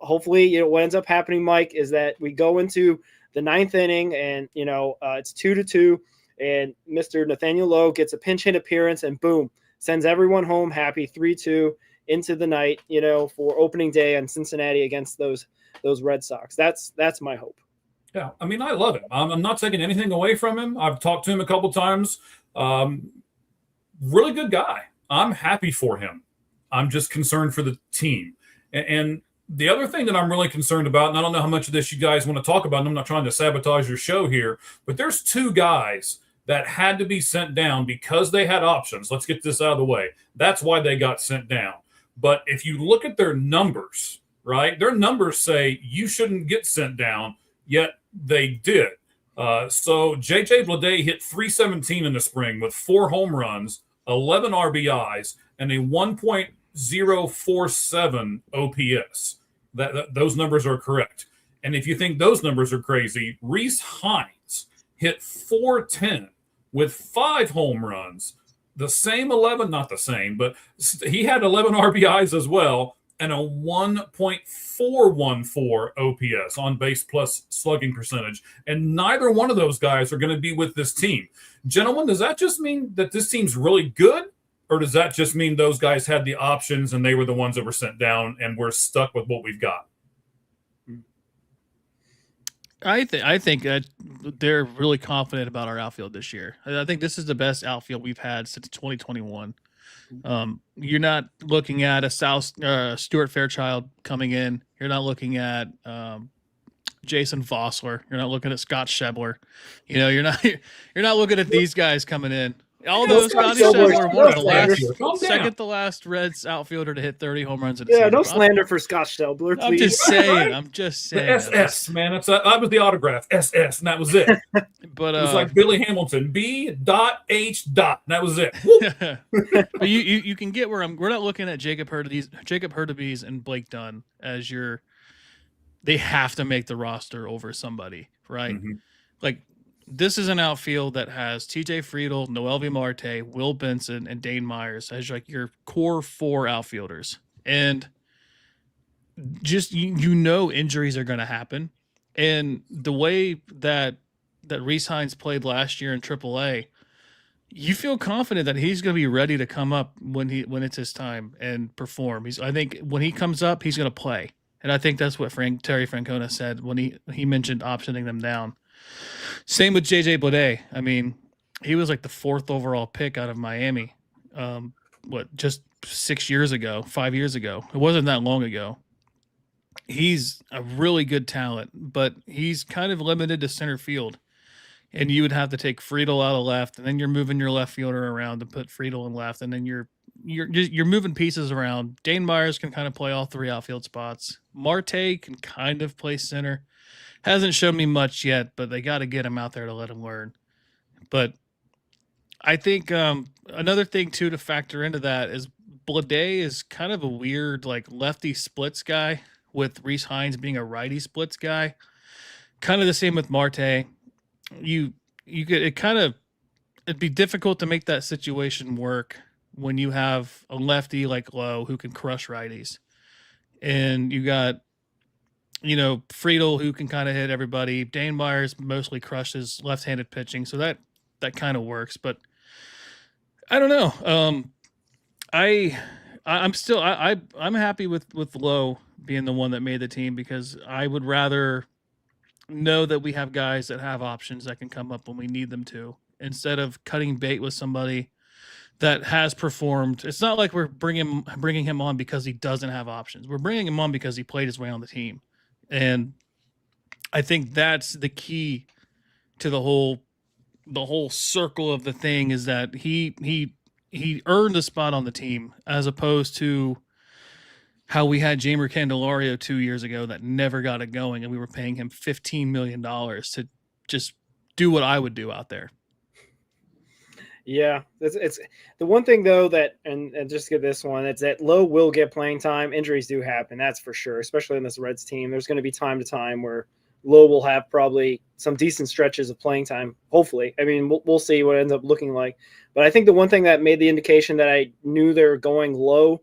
Hopefully, what ends up happening, Mike, is that we go into the 9th inning and, it's 2-2. And Mr. Nathaniel Lowe gets a pinch hit appearance and boom, sends everyone home happy 3-2 into the night, for opening day on Cincinnati against those Red Sox. That's my hope. Yeah, I mean, I love him. I'm not taking anything away from him. I've talked to him a couple times. Really good guy. I'm happy for him. I'm just concerned for the team. And the other thing that I'm really concerned about, and I don't know how much of this you guys want to talk about, and I'm not trying to sabotage your show here, but there's 2 guys that had to be sent down because they had options. Let's get this out of the way. That's why they got sent down. But if you look at their numbers, right, their numbers say you shouldn't get sent down, yet they did. So J.J. Bleday hit .317 in the spring with 4 home runs, 11 RBIs, and a 1.047 OPS. Those numbers are correct. And if you think those numbers are crazy, Reese Hines hit .410 with 5 home runs, the same 11, not the same, but he had 11 RBIs as well, and a 1.414 OPS, on base plus slugging percentage. And neither one of those guys are going to be with this team. Gentlemen, does that just mean that this team's really good? Or does that just mean those guys had the options and they were the ones that were sent down and we're stuck with what we've got? I think that they're really confident about our outfield this year. I think this is the best outfield we've had since 2021. You're not looking at a Stuart Fairchild coming in. You're not looking at Jason Vossler. You're not looking at Scott Schebler. You're not looking at these guys coming in. Although Scotty Schebler, one of the last, second to last Reds outfielder to hit 30 home runs in a season. No slander for Scott Schebler, please. I'm just saying. The SS, man. That was the autograph. SS, and that was it. But it was like Billy Hamilton. B.H. And that was it. But you can get where we're not looking at Jacob Hurtubise and Blake Dunn as they have to make the roster over somebody, right? Mm-hmm. Like, this is an outfield that has TJ Friedl, Noelvi Marte, Will Benson, and Dane Myers as like your core 4 outfielders. And just, injuries are going to happen. And the way that Rhys Hines played last year in AAA, you feel confident that he's going to be ready to come up when it's his time and perform. I think when he comes up, he's going to play. And I think that's what Terry Francona said when he mentioned optioning them down. Same with JJ Bleday. I mean, he was like the 4th overall pick out of Miami. Just 5 years ago? It wasn't that long ago. He's a really good talent, but he's kind of limited to center field. And you would have to take Friedl out of left, and then you're moving your left fielder around to put Friedl in left, and then you're moving pieces around. Dane Myers can kind of play all 3 outfield spots. Marte can kind of play center. Hasn't shown me much yet, but they got to get him out there to let him learn. But I think another thing, too, to factor into that is Bleday is kind of a weird, like, lefty splits guy, with Rhys Hines being a righty splits guy. Kind of the same with Marte. It'd be difficult to make that situation work when you have a lefty like Lowe who can crush righties. And you got Friedl, who can kind of hit everybody. Dane Myers mostly crushes left-handed pitching, so that kind of works. But I don't know. I'm happy with Lowe being the one that made the team, because I would rather know that we have guys that have options that can come up when we need them to, instead of cutting bait with somebody that has performed. It's not like we're bringing him on because he doesn't have options. We're bringing him on because he played his way on the team. And I think that's the key to the whole circle of the thing, is that he earned a spot on the team, as opposed to how we had Jeimer Candelario 2 years ago that never got it going, and we were paying him $15 million to just do what I would do out there. Yeah, it's the one thing though that, and just get this one, it's that Lowe will get playing time. Injuries do happen, that's for sure, especially in this Reds team. There's going to be time to time where Lowe will have probably some decent stretches of playing time. Hopefully, I mean, we'll see what it ends up looking like. But I think the one thing that made the indication that I knew they were going low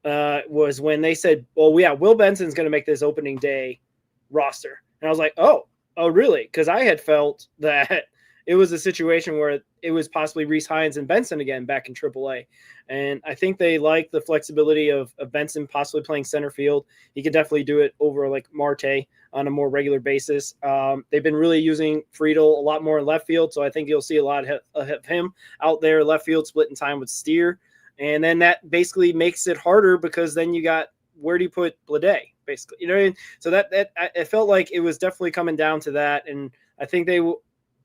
was when they said, "Well, yeah, Will Benson's going to make this opening day roster," and I was like, "Oh, really?" Because I had felt that it was a situation where it was possibly Rhys Hines and Benson again back in AAA. And I think they like the flexibility of Benson possibly playing center field. He could definitely do it over like Marte on a more regular basis. They've been really using Friedl a lot more in left field, so I think you'll see a lot of him out there left field splitting time with Steer. And then that basically makes it harder, because then you got, where do you put Bleday, basically? You know what I mean? So that it felt like it was definitely coming down to that. And I think they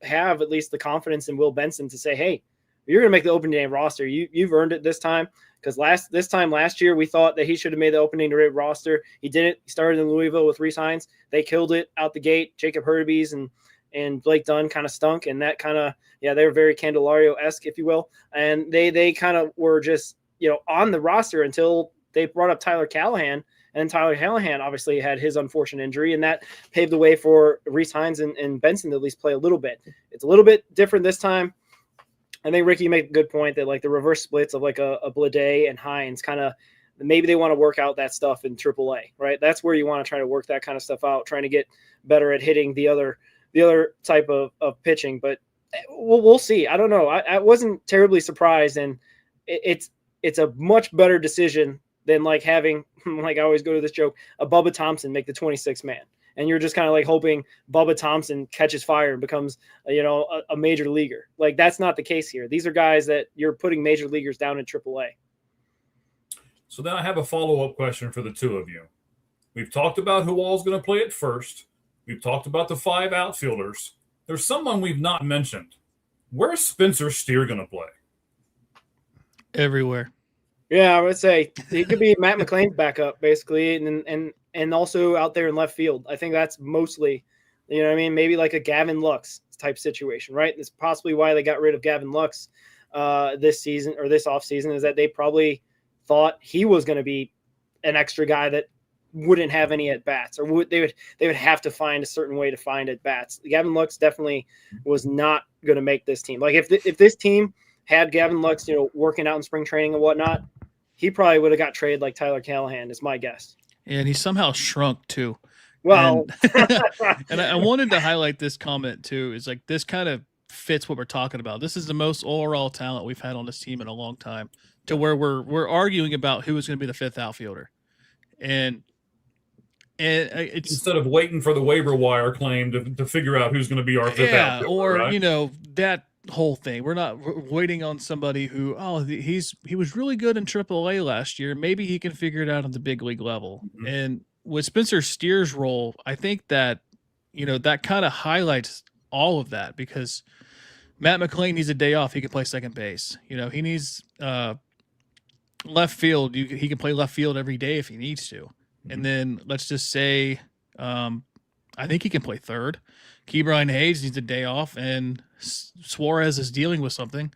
have at least the confidence in Will Benson to say, hey, you're going to make the opening day roster. You've earned it this time. Because last year we thought that he should have made the opening day roster. He didn't. He started in Louisville with Rhys Hines. They killed it out the gate. Jacob Hurtubise and Blake Dunn kind of stunk, and that kind of, they were very Candelario-esque, if you will. And they kind of were just, on the roster until they brought up Tyler Callahan. And Tyler Callahan obviously had his unfortunate injury, and that paved the way for Rhys Hines and Benson to at least play a little bit. It's a little bit different this time. I think, Ricky, you make a good point that like the reverse splits of like a Bleday and Hines, kind of maybe they want to work out that stuff in AAA, right? That's where you want to try to work that kind of stuff out, trying to get better at hitting the other type of pitching. But we'll see. I don't know. I wasn't terribly surprised, and it's a much better decision than like having, like I always go to this joke, a Bubba Thompson make the 26th man. and you're just kind of like hoping Bubba Thompson catches fire and becomes, a major leaguer. Like, that's not the case here. These are guys that you're putting major leaguers down in AAA. So then I have a follow-up question for the two of you. We've talked about who all's going to play at first. We've talked about the 5 outfielders. There's someone we've not mentioned. Where's Spencer Steer going to play? Everywhere. Yeah, I would say he could be Matt McClain's backup, basically, and also out there in left field. I think that's mostly, maybe like a Gavin Lux type situation, right? That's possibly why they got rid of Gavin Lux this season or this offseason, is that they probably thought he was going to be an extra guy that wouldn't have any at bats, or they would have to find a certain way to find at bats. Gavin Lux definitely was not going to make this team. Like, if this team had Gavin Lux, working out in spring training and whatnot, he probably would have got traded like Tyler Callahan, is my guess. And he somehow shrunk too. Well, and I wanted to highlight this comment too. Is like, this kind of fits what we're talking about. This is the most overall talent we've had on this team in a long time, to where we're arguing about who is going to be the 5th outfielder, and it's instead of waiting for the waiver wire claim to figure out who's going to be our 5th outfielder, or right? That whole thing. We're not waiting on somebody who he was really good in AAA last year. Maybe he can figure it out on the big league level. Mm-hmm. And with Spencer Steer's role, I think that that kind of highlights all of that, because Matt McClain needs a day off. He can play second base. He needs left field. He can play left field every day if he needs to. Mm-hmm. And then let's just say, I think he can play third. Ke'Bryan Hayes needs a day off, and Suarez is dealing with something.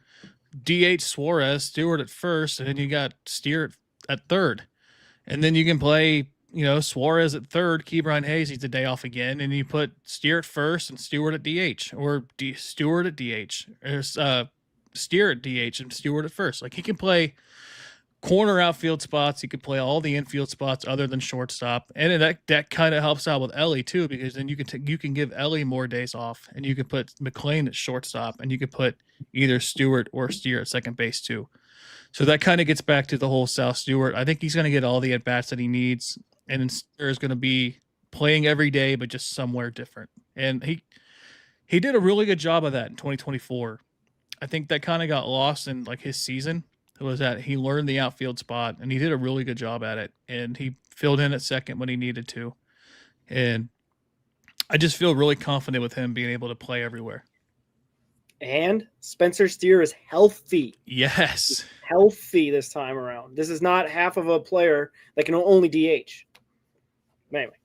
DH Suarez, Stewart at first, and then you got Steer at third. And then you can play, Suarez at third, Ke'Bryan Hayes needs a day off again, and you put Steer at first and Stewart at DH, or Stewart at DH, or Steer at DH and Stewart at first. Like, he can play corner outfield spots. He could play all the infield spots other than shortstop, and that kind of helps out with Ellie too, because then you can give Ellie more days off, and you can put McClain at shortstop, and you could put either Stewart or Steer at second base too. So that kind of gets back to the whole Sal Stewart. I think he's going to get all the at bats that he needs, and then Steer is going to be playing every day, but just somewhere different. And he did a really good job of that in 2024. I think that kind of got lost in like his season. It was that he learned the outfield spot, and he did a really good job at it, and he filled in at second when he needed to. And I just feel really confident with him being able to play everywhere. And Spencer Steer is healthy. Yes. He's healthy this time around. This is not half of a player that can only DH. Anyway,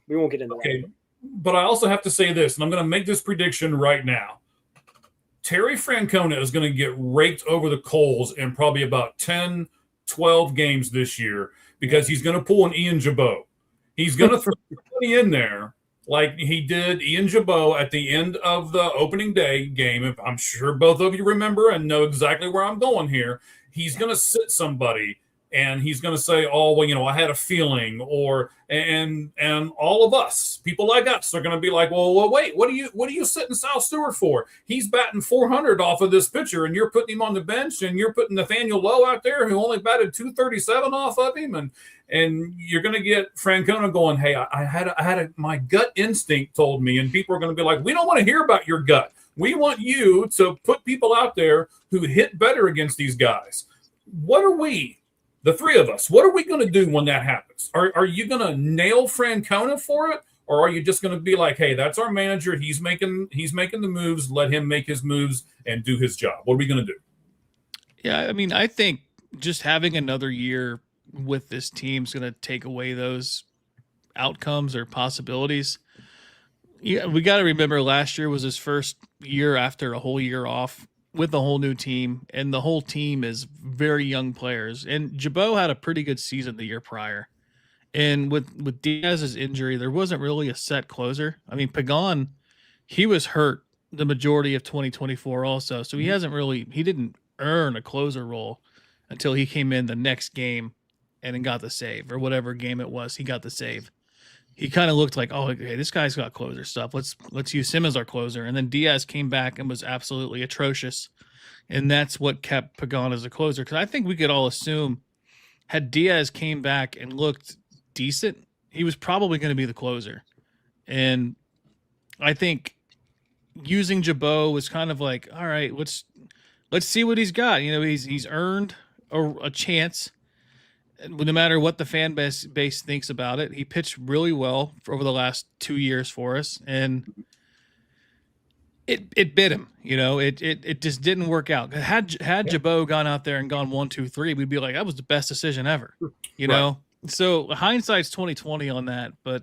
we won't get into that. But I also have to say this, and I'm going to make this prediction right now. Terry Francona is going to get raked over the coals in probably about 10, 12 games this year, because he's going to pull an Ian Jabot. He's going to throw somebody in there like he did Ian Jabot at the end of the opening day game. I'm sure both of you remember and know exactly where I'm going here. He's going to sit somebody, and he's going to say, oh, well, I had a feeling, and all of us, people like us, are going to be like, well, wait, what are you sitting Sal Stewart for? He's batting 400 off of this pitcher, and you're putting him on the bench, and you're putting Nathaniel Lowe out there, who only batted 237 off of him, and you're going to get Francona going, hey, my gut instinct told me, and people are going to be like, we don't want to hear about your gut. We want you to put people out there who hit better against these guys. What are we? The three of us, what are we going to do when that happens? Are you going to nail Francona for it, or are you just going to be like, hey, that's our manager. He's making the moves. Let him make his moves and do his job. What are we going to do? Yeah, I mean, I think just having another year with this team is going to take away those outcomes or possibilities. Yeah, we got to remember last year was his first year after a whole year off with a whole new team, and the whole team is very young players. And Jabot had a pretty good season the year prior. And with Diaz's injury, there wasn't really a set closer. I mean, Pagan, he was hurt the majority of 2024 also. So he didn't earn a closer role until he came in the next game and then got the save, or whatever game it was, he got the save. He kind of looked like, oh, okay, this guy's got closer stuff. Let's use him as our closer. And then Diaz came back and was absolutely atrocious. And that's what kept Pagan as a closer. Because I think we could all assume, had Diaz came back and looked decent, he was probably going to be the closer. And I think using Jabot was kind of like, all right, let's see what he's got. You know, he's earned a chance, no matter what the fan base thinks about it. He pitched really well over the last 2 years for us, and it bit him. You know, it just didn't work out. Had Jabot gone out there and gone 1, 2, 3, we'd be like, that was the best decision ever. You know, so hindsight's 20/20 on that, but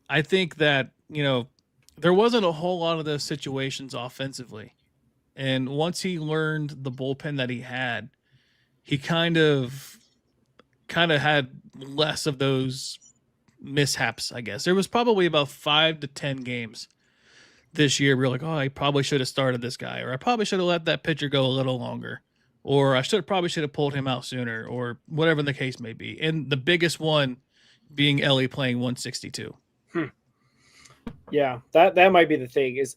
I think that, you know, there wasn't a whole lot of those situations offensively. And once he learned the bullpen that he had, he kind of had less of those mishaps, I guess. There was probably about 5 to 10 games this year where you're like, oh, I probably should have started this guy, or I probably should have let that pitcher go a little longer, or I probably should have pulled him out sooner, or whatever the case may be. And the biggest one being Ellie playing 162. Yeah, that might be the thing is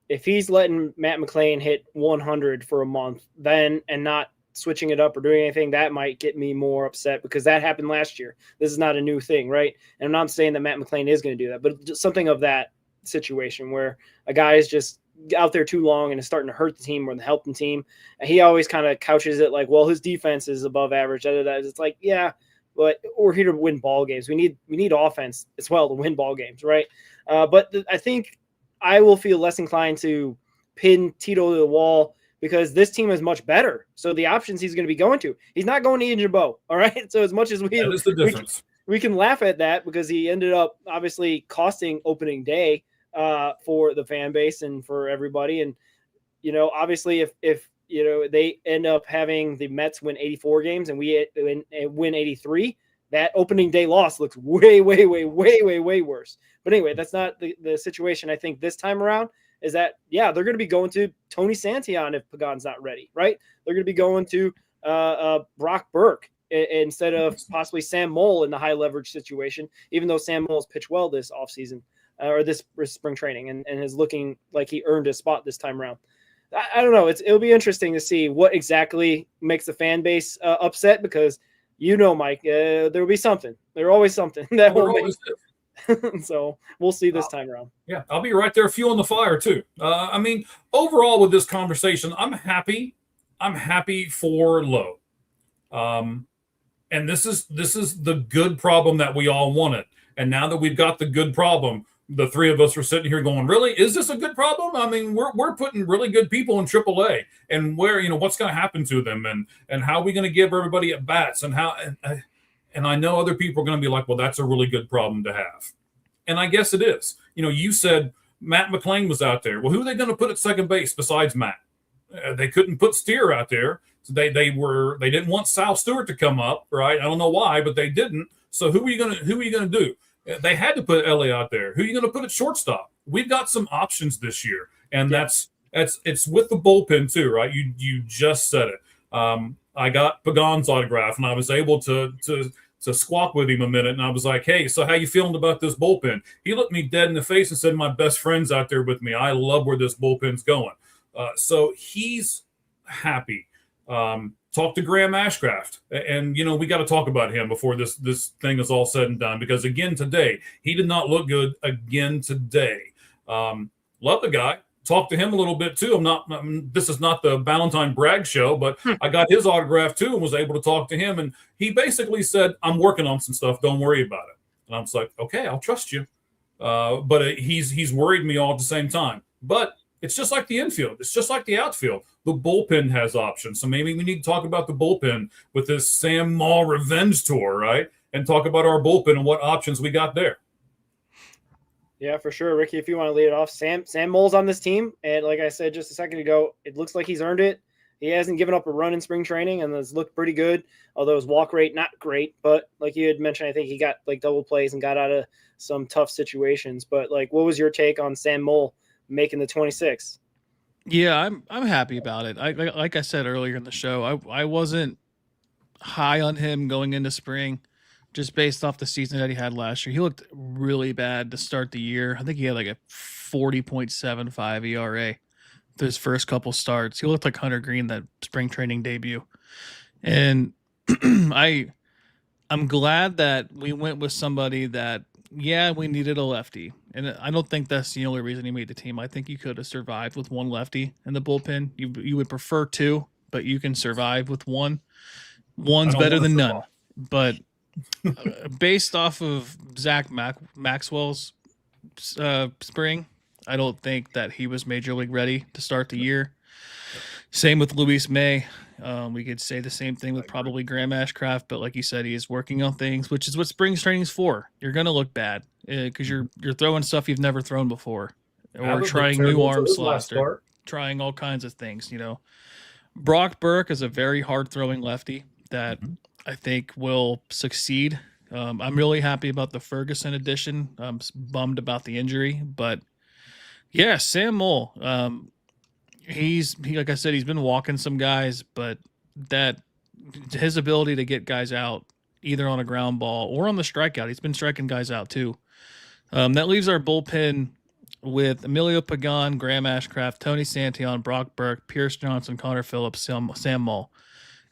if he's letting Matt McClain hit 100 for a month, then and not switching it up or doing anything, that might get me more upset, because that happened last year. This is not a new thing, right? And I'm not saying that Matt McClain is going to do that, but just something of that situation where a guy is just out there too long and is starting to hurt the team more than help the team. And he always kind of couches it like, well, his defense is above average. It's like, yeah, but we're here to win ball games. We need offense as well to win ball games, right? But I think I will feel less inclined to pin Tito to the wall, because this team is much better. So the options he's going to be going to, he's not going to Ian Jabot. All right. So as much as that is the difference. We can laugh at that, because he ended up obviously costing opening day for the fan base and for everybody. And, you know, obviously if you know, they end up having the Mets win 84 games and we win 83, that opening day loss looks way worse. But anyway, that's not the situation. I think this time around is that, yeah, they're going to be going to Tony Santillan if Pagan's not ready, right? They're going to be going to Brock Burke instead of possibly Sam Moll in the high leverage situation, even though Sam Moll's pitched well this offseason or this spring training and is looking like he earned a spot this time around. I don't know. It'll be interesting to see what exactly makes the fan base upset, because, you know, Mike, there will be something. There's always something that will make. So we'll see this time around. Yeah, I'll be right there fueling the fire too. I mean, overall with this conversation, I'm happy. I'm happy for Lowe. And this is the good problem that we all wanted. And now that we've got the good problem, the three of us are sitting here going, really? Is this a good problem? I mean, we're putting really good people in AAA, and where, you know, what's going to happen to them, and how are we going to give everybody at bats, and how, and I know other people are going to be like, well, that's a really good problem to have. And I guess it is. You know, you said Matt McClain was out there. Well, who are they going to put at second base besides Matt? They couldn't put Steer out there. So they didn't want Sal Stewart to come up, right? I don't know why, but they didn't. So who are you going to do? They had to put Ellie out there. Who are you going to put at shortstop? We've got some options this year, and it's with the bullpen too, right? You just said it. I got Pagan's autograph, and I was able to squawk with him a minute, and I was like, "Hey, so how you feeling about this bullpen?" He looked me dead in the face and said, "My best friend's out there with me. I love where this bullpen's going." So he's happy. Talk to Graham Ashcraft, and you know, we got to talk about him before this thing is all said and done, because again today he did not look good again today. Love the guy. Talk to him a little bit too. This is not the Ballentine brag show, but I got his autograph too and was able to talk to him, and he basically said, "I'm working on some stuff. Don't worry about it." And I was like, "Okay, I'll trust you." But he's worried me all at the same time. But it's just like the infield. It's just like the outfield. The bullpen has options. So maybe we need to talk about the bullpen with this Sam Moll revenge tour, right? And talk about our bullpen and what options we got there. Yeah, for sure. Ricky, if you want to lead it off, Sam Moll's on this team. And like I said just a second ago, it looks like he's earned it. He hasn't given up a run in spring training and has looked pretty good, although his walk rate, not great. But like you had mentioned, I think he got like double plays and got out of some tough situations. But like, what was your take on Sam Moll making the 26? Yeah, I'm happy about it. Like I said earlier in the show, I wasn't high on him going into spring, just based off the season that he had last year. He looked really bad to start the year. I think he had like a 40.75 ERA through his first couple starts. He looked like Hunter Green that spring training debut, and I'm glad that we went with somebody that yeah, we needed a lefty, and I don't think that's the only reason he made the team. I think you could have survived with one lefty in the bullpen. You would prefer two, but you can survive with one. I One's don't better wanna than survive. none. But based off of Maxwell's spring, I don't think that he was major league ready to start the year. Same with Luis May. We could say the same thing with probably Graham Ashcraft, but like you said, he is working on things, which is what spring training is for. You're gonna look bad because you're throwing stuff you've never thrown before, or Abbott looked trying new terrible for arm his last slots, or start. trying all kinds of things. Brock Burke is a very hard throwing lefty that I think will succeed. I'm really happy about the Ferguson addition. I'm bummed about the injury, but yeah, Sam Mole. He like I said, he's been walking some guys, but that his ability to get guys out either on a ground ball or on the strikeout, he's been striking guys out too. That leaves our bullpen with Emilio Pagan, Graham Ashcraft, Tony Santillan, Brock Burke, Pierce Johnson, Connor Phillips, Sam Mull.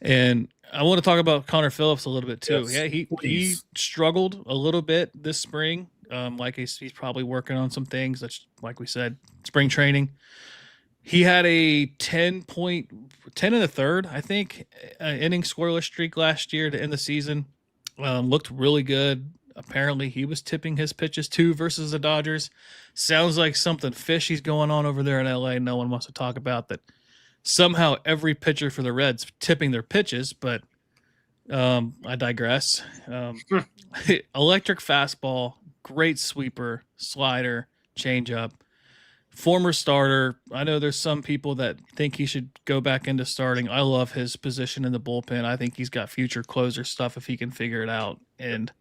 And I want to talk about Connor Phillips a little bit too. Yes, Yeah, he please. struggled a little bit this spring. Like he's probably working on some things. That's like we said, spring training. He had a 10 and a third, I think, inning scoreless streak last year to end the season. Looked really good. Apparently, he was tipping his pitches too versus the Dodgers. Sounds like something fishy's going on over there in LA. No one wants to talk about that. Somehow, every pitcher for the Reds tipping their pitches, but I digress. Electric fastball, great sweeper, slider, changeup. Former starter. I know there's some people that think he should go back into starting. I love his position in the bullpen. I think he's got future closer stuff if he can figure it out. And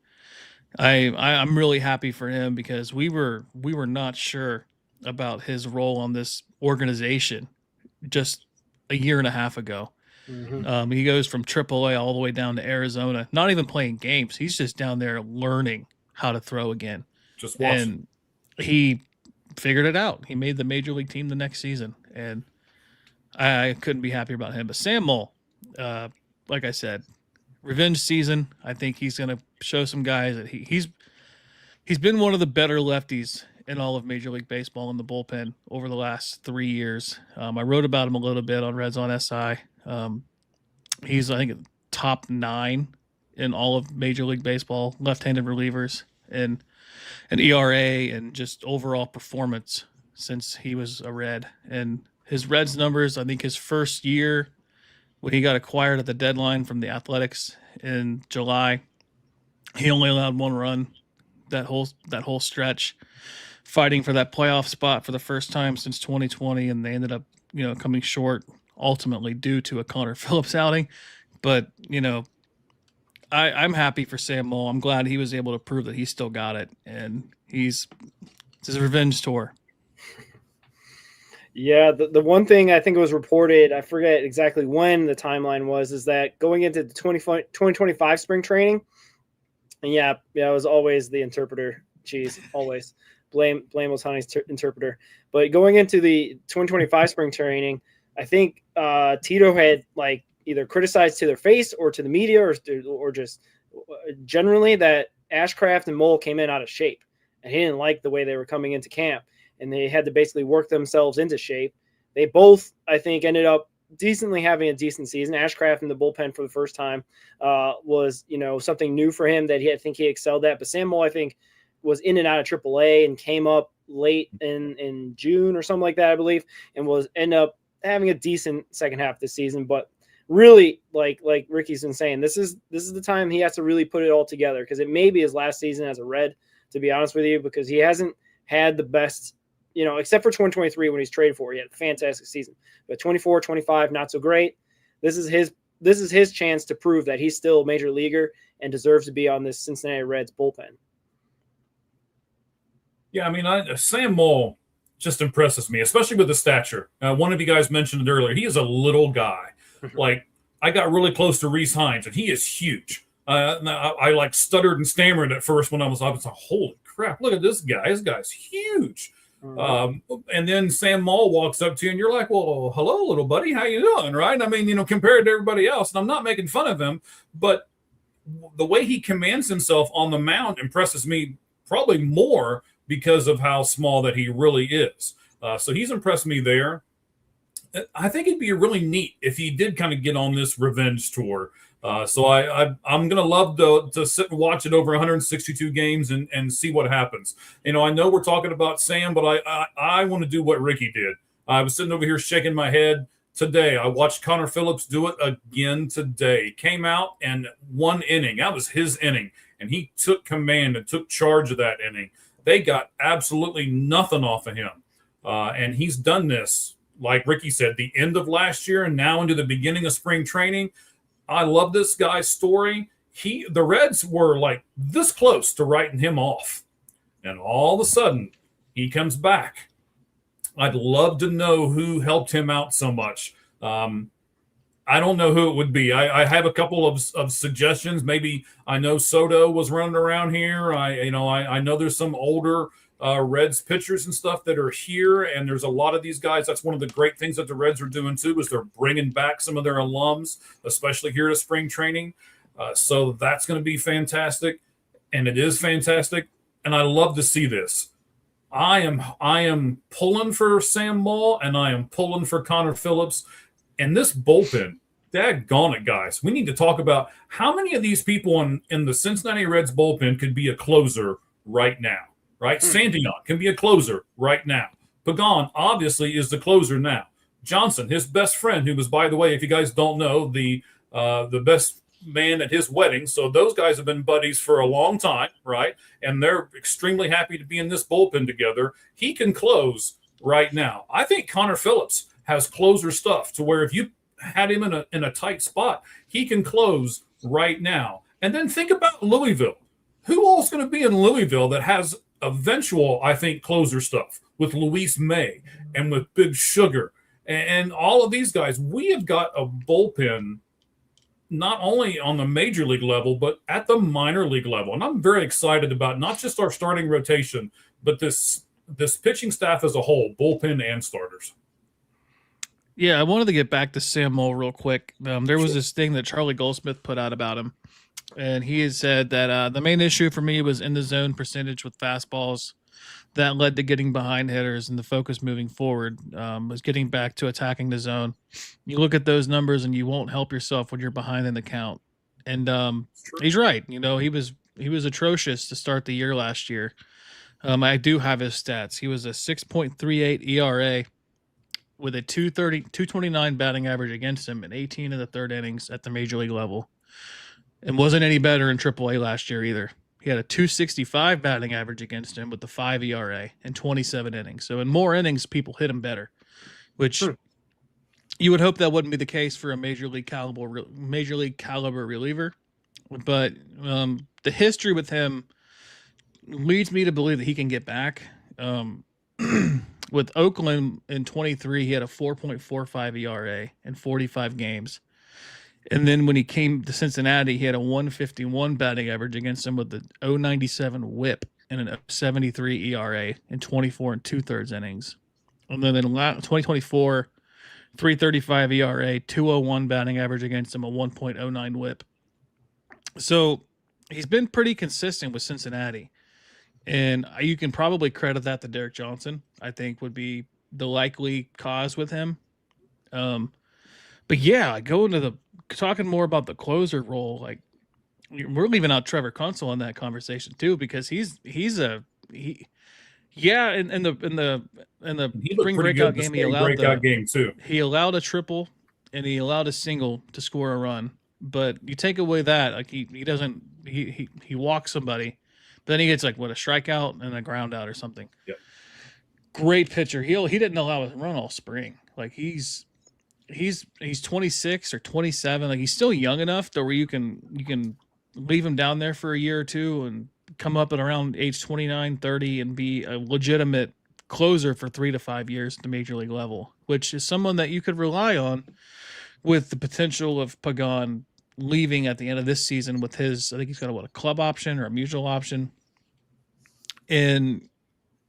I'm really happy for him because we were not sure about his role on this organization just a year and a half ago. Mm-hmm. He goes from AAA all the way down to Arizona, not even playing games. He's just down there learning how to throw again. Just watch. And he figured it out. He made the major league team the next season, and I couldn't be happier about him. But Sam Mull, like I said, revenge season. I think he's going to show some guys that he's been one of the better lefties in all of Major League Baseball in the bullpen over the last 3 years. I wrote about him a little bit on Reds on SI. He's, I think, top 9 in all of Major League Baseball left-handed relievers, and an ERA and just overall performance since he was a Red. And his Reds numbers, I think his first year when he got acquired at the deadline from the Athletics in July, he only allowed 1 run that whole stretch, fighting for that playoff spot for the first time since 2020, and they ended up, coming short ultimately due to a Connor Phillips outing. But, I'm happy for Sam Mull. I'm glad he was able to prove that he still got it, and it's his revenge tour. Yeah, the one thing I think it was reported, I forget exactly when the timeline was, is that going into the 2025 spring training, and yeah, it was always the interpreter. Jeez, always blame Otani's interpreter. But going into the 2025 spring training, I think Tito had either criticized to their face or to the media or just generally that Ashcraft and Mull came in out of shape, and he didn't like the way they were coming into camp, and they had to basically work themselves into shape. They both, I think, ended up decently having a decent season. Ashcraft in the bullpen for the first time was, something new for him that I think he excelled at. But Sam Mull, I think, was in and out of AAA and came up late in June or something like that, I believe, and end up having a decent second half this season. But really, like Ricky's been saying, this is the time he has to really put it all together, because it may be his last season as a Red, to be honest with you, because he hasn't had the best, except for 2023 when he's traded for. He had a fantastic season. But 24, 25, not so great. This is his chance to prove that he's still a major leaguer and deserves to be on this Cincinnati Reds bullpen. Yeah, I mean, Sam Mull just impresses me, especially with the stature. One of you guys mentioned it earlier. He is a little guy. I got really close to Reese Hines, and he is huge. I stuttered and stammered at first when I was like, holy crap, look at this guy. This guy's huge. And then Sam Mull walks up to you, and you're like, well, hello, little buddy. How you doing, right? I mean, compared to everybody else, and I'm not making fun of him, but the way he commands himself on the mound impresses me probably more because of how small that he really is. So he's impressed me there. I think it'd be really neat if he did kind of get on this revenge tour. So I'm going to love to sit and watch it over 162 games and see what happens. I know we're talking about Sam, but I want to do what Ricky did. I was sitting over here shaking my head today. I watched Connor Phillips do it again today. He came out and one inning. That was his inning, and he took command and took charge of that inning. They got absolutely nothing off of him, and he's done this, like Ricky said, the end of last year and now into the beginning of spring training. I love this guy's story. The Reds were like this close to writing him off, and all of a sudden he comes back. I'd love to know who helped him out so much. I don't know who it would be. I have a couple of suggestions. Maybe I know Soto was running around here. I know there's some older Reds pitchers and stuff that are here, and there's a lot of these guys. That's one of the great things that the Reds are doing too, is they're bringing back some of their alums, especially here to spring training. So that's going to be fantastic, and it is fantastic, and I love to see this. I am pulling for Sam Moll, and I am pulling for Connor Phillips. And this bullpen, daggone it, guys. We need to talk about how many of these people in the Cincinnati Reds bullpen could be a closer right now, right? Sandion can be a closer right now. Pagan obviously is the closer now. Johnson, his best friend, who was, by the way, if you guys don't know, the best man at his wedding. So those guys have been buddies for a long time, right? And they're extremely happy to be in this bullpen together. He can close right now. I think Connor Phillips has closer stuff to where if you had him in a tight spot, he can close right now. And then think about Louisville. Who else is going to be in Louisville that has eventual, I think, closer stuff with Luis May and with Big Sugar and all of these guys? We have got a bullpen not only on the major league level, but at the minor league level. And I'm very excited about not just our starting rotation, but this pitching staff as a whole, bullpen and starters. Yeah, I wanted to get back to Sam Moll real quick. There was this thing that Charlie Goldsmith put out about him, and he had said that the main issue for me was in the zone percentage with fastballs. That led to getting behind hitters, and the focus moving forward was getting back to attacking the zone. You look at those numbers, and you won't help yourself when you're behind in the count. And he's right. He was atrocious to start the year last year. I do have his stats. He was a 6.38 ERA with a 229 batting average against him in 18 of the third innings at the major league level, and wasn't any better in AAA last year either. He had a 265 batting average against him with the 5 ERA in 27 innings. So in more innings, people hit him better, which you would hope that wouldn't be the case for a major league caliber reliever. But the history with him leads me to believe that he can get back. With Oakland in 23, he had a 4.45 ERA in 45 games. And then when he came to Cincinnati, he had a 151 batting average against him with the 0.97 whip and an 0.73 ERA in 24 and 2/3 innings. And then in 2024, 3.35 ERA, 2.01 batting average against him, a 1.09 whip. So he's been pretty consistent with Cincinnati. And you can probably credit that to Derek Johnson, I think would be the likely cause with him. But yeah, talking more about the closer role, like we're leaving out Trevor Kunsel in that conversation too, because in the spring breakout game, he allowed a triple and he allowed a single to score a run. But you take away that, like he walks somebody, but then he gets a strikeout and a ground out or something. Yep. Great pitcher. He didn't allow a run all spring. Like he's 26 or 27. Like he's still young enough to where you can leave him down there for a year or two and come up at around age 29, 30 and be a legitimate closer for 3 to 5 years at the major league level, which is someone that you could rely on with the potential of Pagan leaving at the end of this season with his, I think he's got a club option or a mutual option. And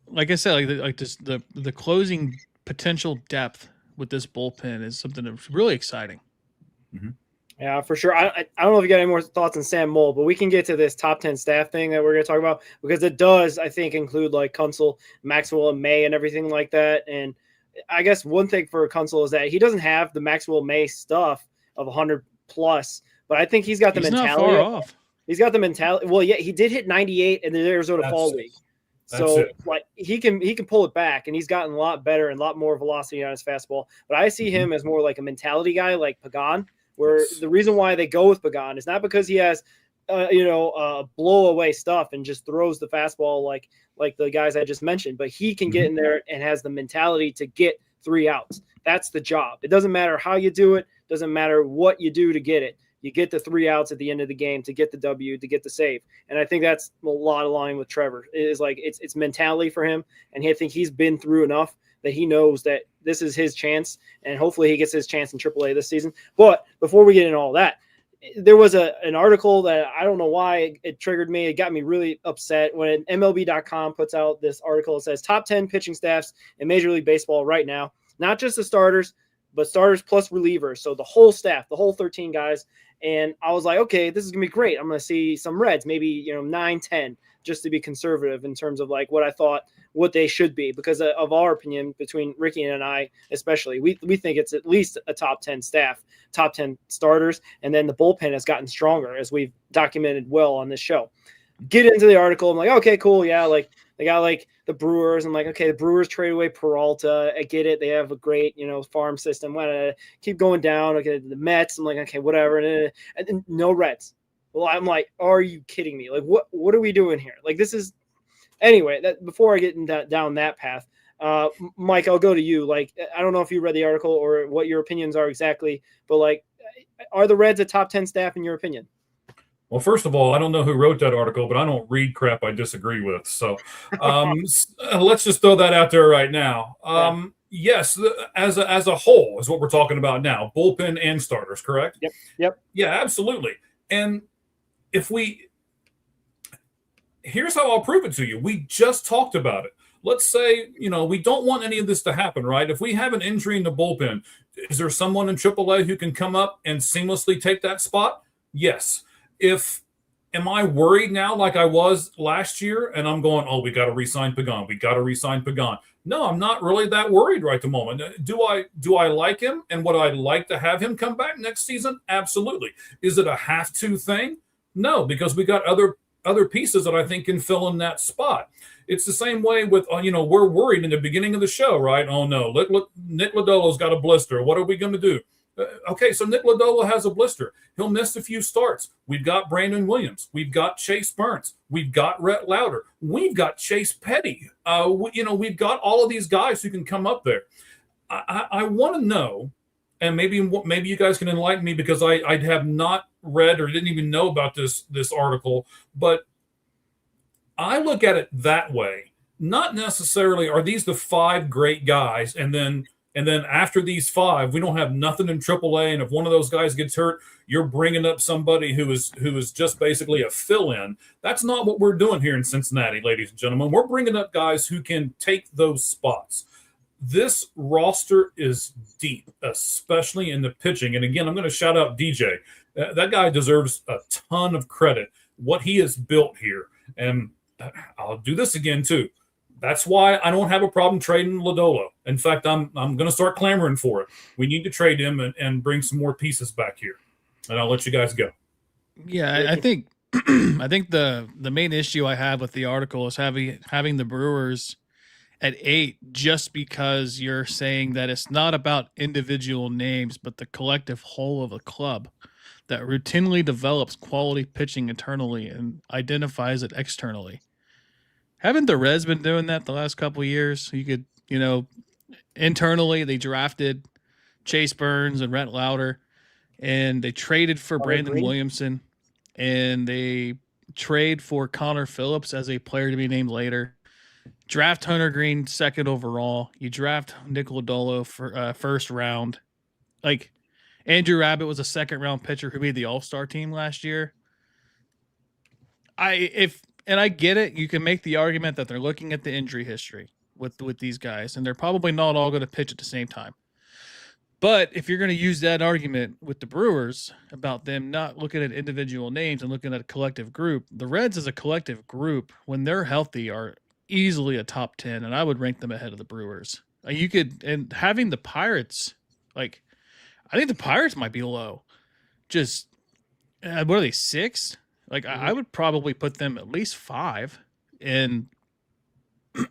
like I said, the closing potential depth with this bullpen is something that's really exciting. Mm-hmm. Yeah, for sure. I don't know if you got any more thoughts on Sam Moll, but we can get to this top 10 staff thing that we're going to talk about because it does, I think, include like Kunzel, Maxwell, and May and everything like that. And I guess one thing for Kunzel is that he doesn't have the Maxwell May stuff of 100 plus, but I think he's got the He's not mentality. far off. He's got the mentality. Well, yeah, he did hit 98 in the Arizona Fall League. That's So it. like he can pull it back, and he's gotten a lot better and a lot more velocity on his fastball. But I see him as more like a mentality guy, like Pagan. Where the reason why they go with Pagan is not because he has, blow away stuff and just throws the fastball like the guys I just mentioned, but he can get in there and has the mentality to get 3 outs. That's the job. It doesn't matter how you do it. Doesn't matter what you do to get it. You get the 3 outs at the end of the game to get the W, to get the save. And I think that's a lot aligned with Trevor. It is like it's mentality for him, and I think he's been through enough that he knows that this is his chance, and hopefully he gets his chance in AAA this season. But before we get into all that, there was an article that I don't know why it triggered me. It got me really upset when MLB.com puts out this article. It says top 10 pitching staffs in Major League Baseball right now, not just the starters, but starters plus relievers. So the whole staff, the whole 13 guys. And I was like, okay, this is going to be great. I'm going to see some Reds, maybe 9, 10, just to be conservative in terms of like what I thought what they should be, because of our opinion between Ricky and I, especially, we think it's at least a top 10 staff, top 10 starters. And then the bullpen has gotten stronger, as we've documented well on this show. Get into the article. I'm like, okay, cool. Yeah. Like they got like the Brewers. I'm like, okay, the Brewers trade away Peralta. I get it. They have a great, farm system. Want to keep going down. Okay. The Mets. I'm like, okay, whatever. And no Reds. Well, I'm like, are you kidding me? Like, what are we doing here? Like, this is, anyway, before I get down that path, Mike, I'll go to you. Like, I don't know if you read the article or what your opinions are exactly, but like, are the Reds a top 10 staff in your opinion? Well, first of all, I don't know who wrote that article, but I don't read crap I disagree with. So let's just throw that out there right now. Yes, as a whole is what we're talking about now. Bullpen and starters, correct? Yep. Yeah, absolutely. And here's how I'll prove it to you. We just talked about it. Let's say, we don't want any of this to happen, right? If we have an injury in the bullpen, is there someone in AAA who can come up and seamlessly take that spot? Yes. Am I worried now like I was last year and I'm going, oh, we got to re-sign Pagan. We got to re-sign Pagan. No, I'm not really that worried right at the moment. Do I like him, and would I like to have him come back next season? Absolutely. Is it a have-to thing? No, because we got other pieces that I think can fill in that spot. It's the same way with, we're worried in the beginning of the show, right? Oh, no, look, Nick Lodolo's got a blister. What are we going to do? Okay, so Nick Lodolo has a blister. He'll miss a few starts. We've got Brandon Williams. We've got Chase Burns. We've got Rhett Lauder. We've got Chase Petty. We've got all of these guys who can come up there. I want to know, and maybe you guys can enlighten me, because I have not read or didn't even know about this article, but I look at it that way. Not necessarily are these the 5 great guys, and then after these 5, we don't have nothing in AAA. And if one of those guys gets hurt, you're bringing up somebody who is just basically a fill-in. That's not what we're doing here in Cincinnati, ladies and gentlemen. We're bringing up guys who can take those spots. This roster is deep, especially in the pitching. And again, I'm going to shout out DJ. That guy deserves a ton of credit, what he has built here. And I'll do this again too. That's why I don't have a problem trading Lodolo. In fact, I'm going to start clamoring for it. We need to trade him and bring some more pieces back here. And I'll let you guys go. Yeah, I think I think the main issue I have with the article is having the Brewers at 8, just because you're saying that it's not about individual names, but the collective whole of a club that routinely develops quality pitching internally and identifies it externally. Haven't the Reds been doing that the last couple of years? You could, internally they drafted Chase Burns and Rhett Lauder, and they traded for Brandon Williamson, and they trade for Connor Phillips as a player to be named later. Draft Hunter Green 2nd overall. You draft Nick Lodolo for first round. Like, Andrew Abbott was a 2nd-round pitcher who made the All-Star team last year. And I get it. You can make the argument that they're looking at the injury history with these guys, and they're probably not all going to pitch at the same time. But if you're going to use that argument with the Brewers about them not looking at individual names and looking at a collective group, the Reds as a collective group, when they're healthy, are easily a top 10, and I would rank them ahead of the Brewers. You could, and having the Pirates, like, I think the Pirates might be low. Just, what are they, 6? Like, I would probably put them at least 5, and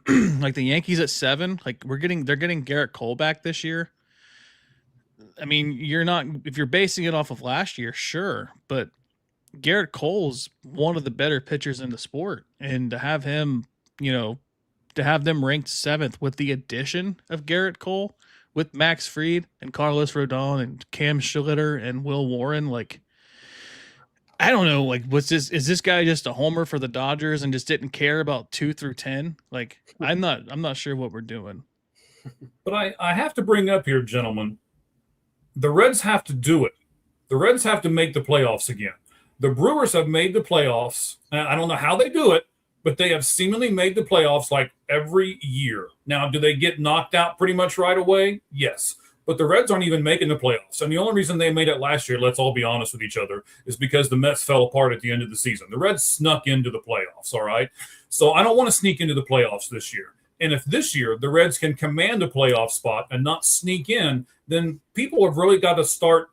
like the Yankees at 7. Like, they're getting Garrett Cole back this year. I mean, if you're basing it off of last year, sure, but Garrett Cole's one of the better pitchers in the sport, and to have him, to have them ranked 7th with the addition of Garrett Cole, with Max Fried and Carlos Rodon and Cam Schlitter and Will Warren, like, I don't know, like, is this guy just a homer for the Dodgers and just didn't care about 2 through 10? Like, I'm not sure what we're doing. But I have to bring up here, gentlemen, the Reds have to do it. The Reds have to make the playoffs again. The Brewers have made the playoffs. I don't know how they do it, but they have seemingly made the playoffs like every year. Now, do they get knocked out pretty much right away? Yes. But the Reds aren't even making the playoffs. And the only reason they made it last year, let's all be honest with each other, is because the Mets fell apart at the end of the season. The Reds snuck into the playoffs, all right? So I don't want to sneak into the playoffs this year. And if this year the Reds can command a playoff spot and not sneak in, then people have really got to start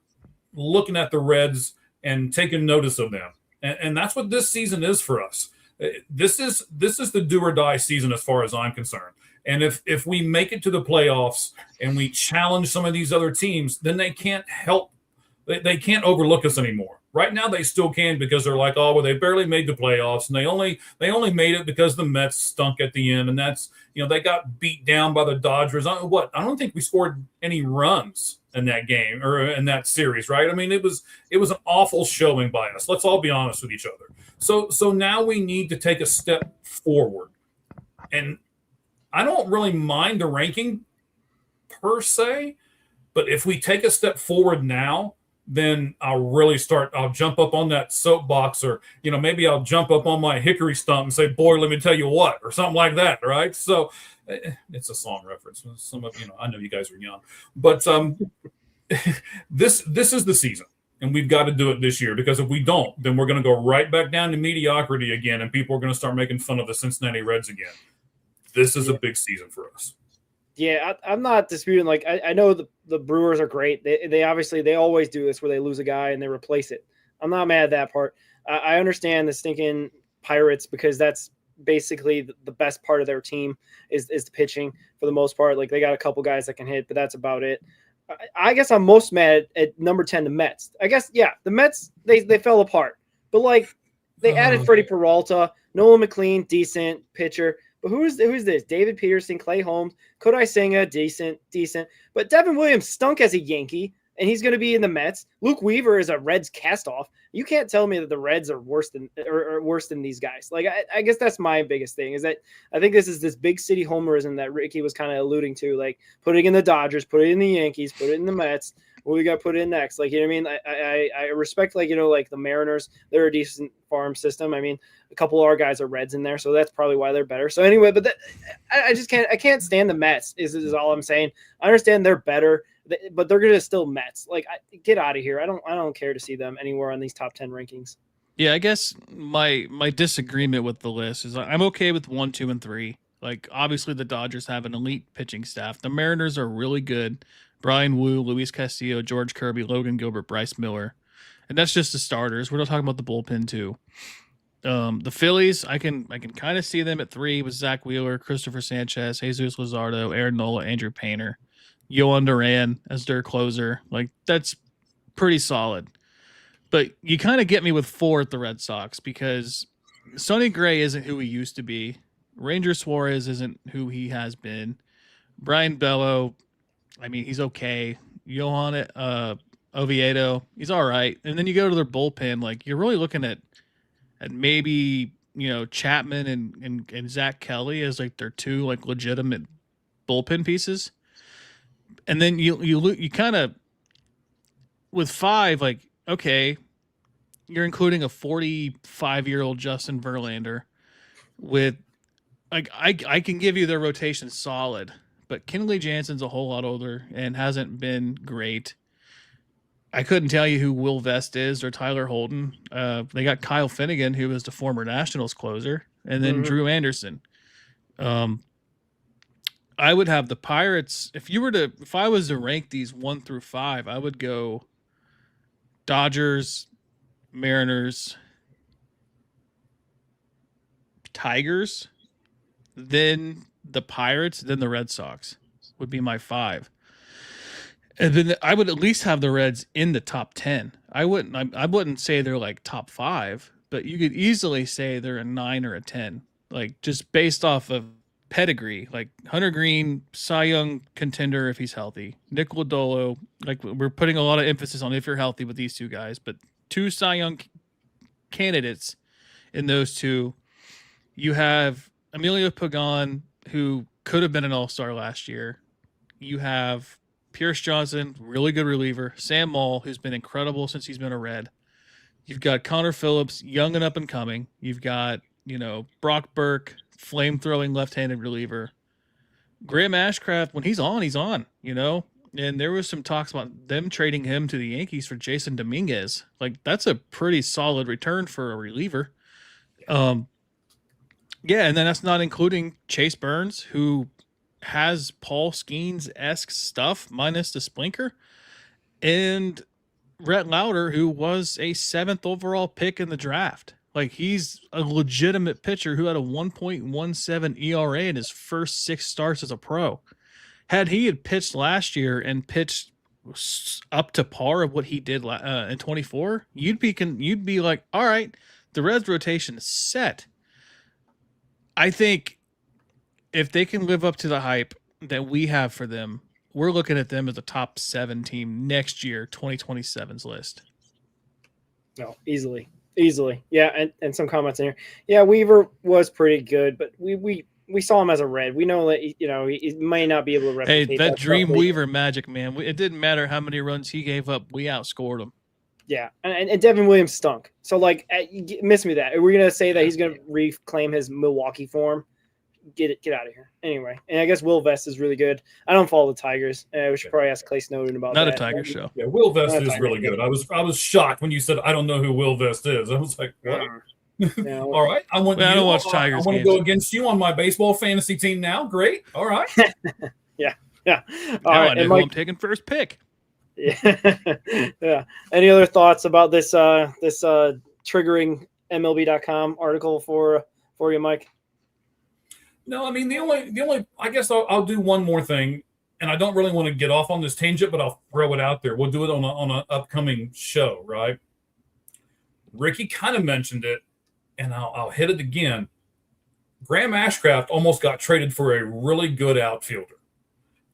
looking at the Reds and taking notice of them. And that's what this season is for us. This is the do or die season as far as I'm concerned. And if we make it to the playoffs and we challenge some of these other teams, then they can't overlook us anymore. Right now they still can, because they're like, oh, well, they barely made the playoffs, and they only made it because the Mets stunk at the end, and that's, they got beat down by the Dodgers. I don't think we scored any runs in that game or in that series, right? I mean, it was an awful showing by us. Let's all be honest with each other. So now we need to take a step forward. And I don't really mind the ranking per se, but if we take a step forward now, then I'll jump up on that soapbox, or, maybe I'll jump up on my hickory stump and say, boy, let me tell you what, or something like that. Right. So it's a song reference. Some of, I know you guys are young, but this is the season, and we've got to do it this year, because if we don't, then we're going to go right back down to mediocrity again, and people are going to start making fun of the Cincinnati Reds again. This is a big season for us. Yeah, I'm not disputing. Like, I know the Brewers are great. They obviously, they always do this where they lose a guy and they replace it. I'm not mad at that part. I understand the stinking Pirates, because that's basically the best part of their team is the pitching for the most part. Like, they got a couple guys that can hit, but that's about it. I guess I'm most mad at number 10, the Mets. I guess, yeah, the Mets, they fell apart. But, like, they added Freddie Peralta, Nolan McLean, decent pitcher. But who's this? David Peterson, Clay Holmes, Kodai Senga, decent. But Devin Williams stunk as a Yankee, and he's going to be in the Mets. Luke Weaver is a Reds cast-off. You can't tell me that the Reds are worse than these guys. Like, I guess that's my biggest thing, is that I think this big city homerism that Ricky was kind of alluding to, like putting in the Dodgers, put it in the Yankees, put it in the Mets. What we got to put in next? Like, I mean? I respect, like, like the Mariners. They're a decent farm system. I mean, a couple of our guys are Reds in there, so that's probably why they're better. So anyway, but I just can't stand the Mets is all I'm saying. I understand they're better, but they're gonna still Mets. Like, get out of here. I don't care to see them anywhere on these top 10 rankings. Yeah, I guess my disagreement with the list is I'm okay with 1, 2, and 3. Like, obviously the Dodgers have an elite pitching staff. The Mariners are really good. Brian Wu, Luis Castillo, George Kirby, Logan Gilbert, Bryce Miller. And that's just the starters. We're not talking about the bullpen too. The Phillies, I can kind of see them at 3 with Zach Wheeler, Christopher Sanchez, Jesus Luzardo, Aaron Nola, Andrew Painter, Yohan Duran as their closer. Like, that's pretty solid. But you kind of get me with 4 at the Red Sox, because Sonny Gray isn't who he used to be. Ranger Suarez isn't who he has been. Brian Bello, I mean, he's okay. Johan Oviedo, he's all right. And then you go to their bullpen, like, you're really looking at maybe, Chapman and Zach Kelly as, like, their 2, like, legitimate bullpen pieces. And then you kind of, with 5, like, okay, you're including a 45-year-old Justin Verlander with, like, I can give you their rotation solid, but Kenley Jansen's a whole lot older and hasn't been great. I couldn't tell you who Will Vest is or Tyler Holden. They got Kyle Finnegan, who was the former Nationals closer, and then Drew Anderson. I would have the Pirates. If I was to rank these 1 through 5, I would go Dodgers, Mariners, Tigers, then the Pirates, then the Red Sox would be my 5. And then I would at least have the Reds in the top 10. I wouldn't say they're like top 5, but you could easily say they're a 9 or a 10, like just based off of pedigree. Like Hunter Green, Cy Young contender if he's healthy. Nick Lodolo, like we're putting a lot of emphasis on if you're healthy with these two guys, but 2 Cy Young candidates in those 2. You have Emilio Pagan, who could have been an all-star last year. You have Pierce Johnson, really good reliever. Sam Moll, who's been incredible since he's been a Red. You've got Connor Phillips, young and up and coming. You've got, Brock Burke, flame-throwing left-handed reliever. Graham Ashcraft, when he's on, And there was some talks about them trading him to the Yankees for Jason Dominguez. Like, that's a pretty solid return for a reliever. Yeah, and then that's not including Chase Burns, who has Paul Skeens-esque stuff minus the splinker, and Rhett Lauder, who was a 7th overall pick in the draft. Like, he's a legitimate pitcher who had a 1.17 ERA in his first 6 starts as a pro. Had he had pitched last year and pitched up to par of what he did in 24, you'd be like, all right, the Reds rotation is set. I think if they can live up to the hype that we have for them, we're looking at them as a top 7 team next year, 2027's list. No, easily. Yeah, and some comments in here. Yeah, Weaver was pretty good, but we saw him as a Red. We know that he may not be able to replicate. Hey, that Dream Weaver magic, man. It didn't matter how many runs he gave up. We outscored him. Yeah, and Devin Williams stunk. So, miss me that. Are we going to say that he's going to reclaim his Milwaukee form? Get out of here. Anyway, and I guess Will Vest is really good. I don't follow the Tigers. We should probably ask Clay Snowden about that. Not a Tiger show. Yeah, Will Vest is really good. I was shocked when you said, I don't know who Will Vest is. I was like, what? Yeah, all right. I don't watch Tigers. I want to go against you on my baseball fantasy team now. Great. All right. Yeah. All right. And Mike, I'm taking first pick. Yeah. Yeah. Any other thoughts about this triggering MLB.com article for you, Mike? No, I mean the only I guess I'll do one more thing, and I don't really want to get off on this tangent, but I'll throw it out there. We'll do it on an upcoming show, right? Ricky kind of mentioned it, and I'll hit it again. Graham Ashcraft almost got traded for a really good outfielder.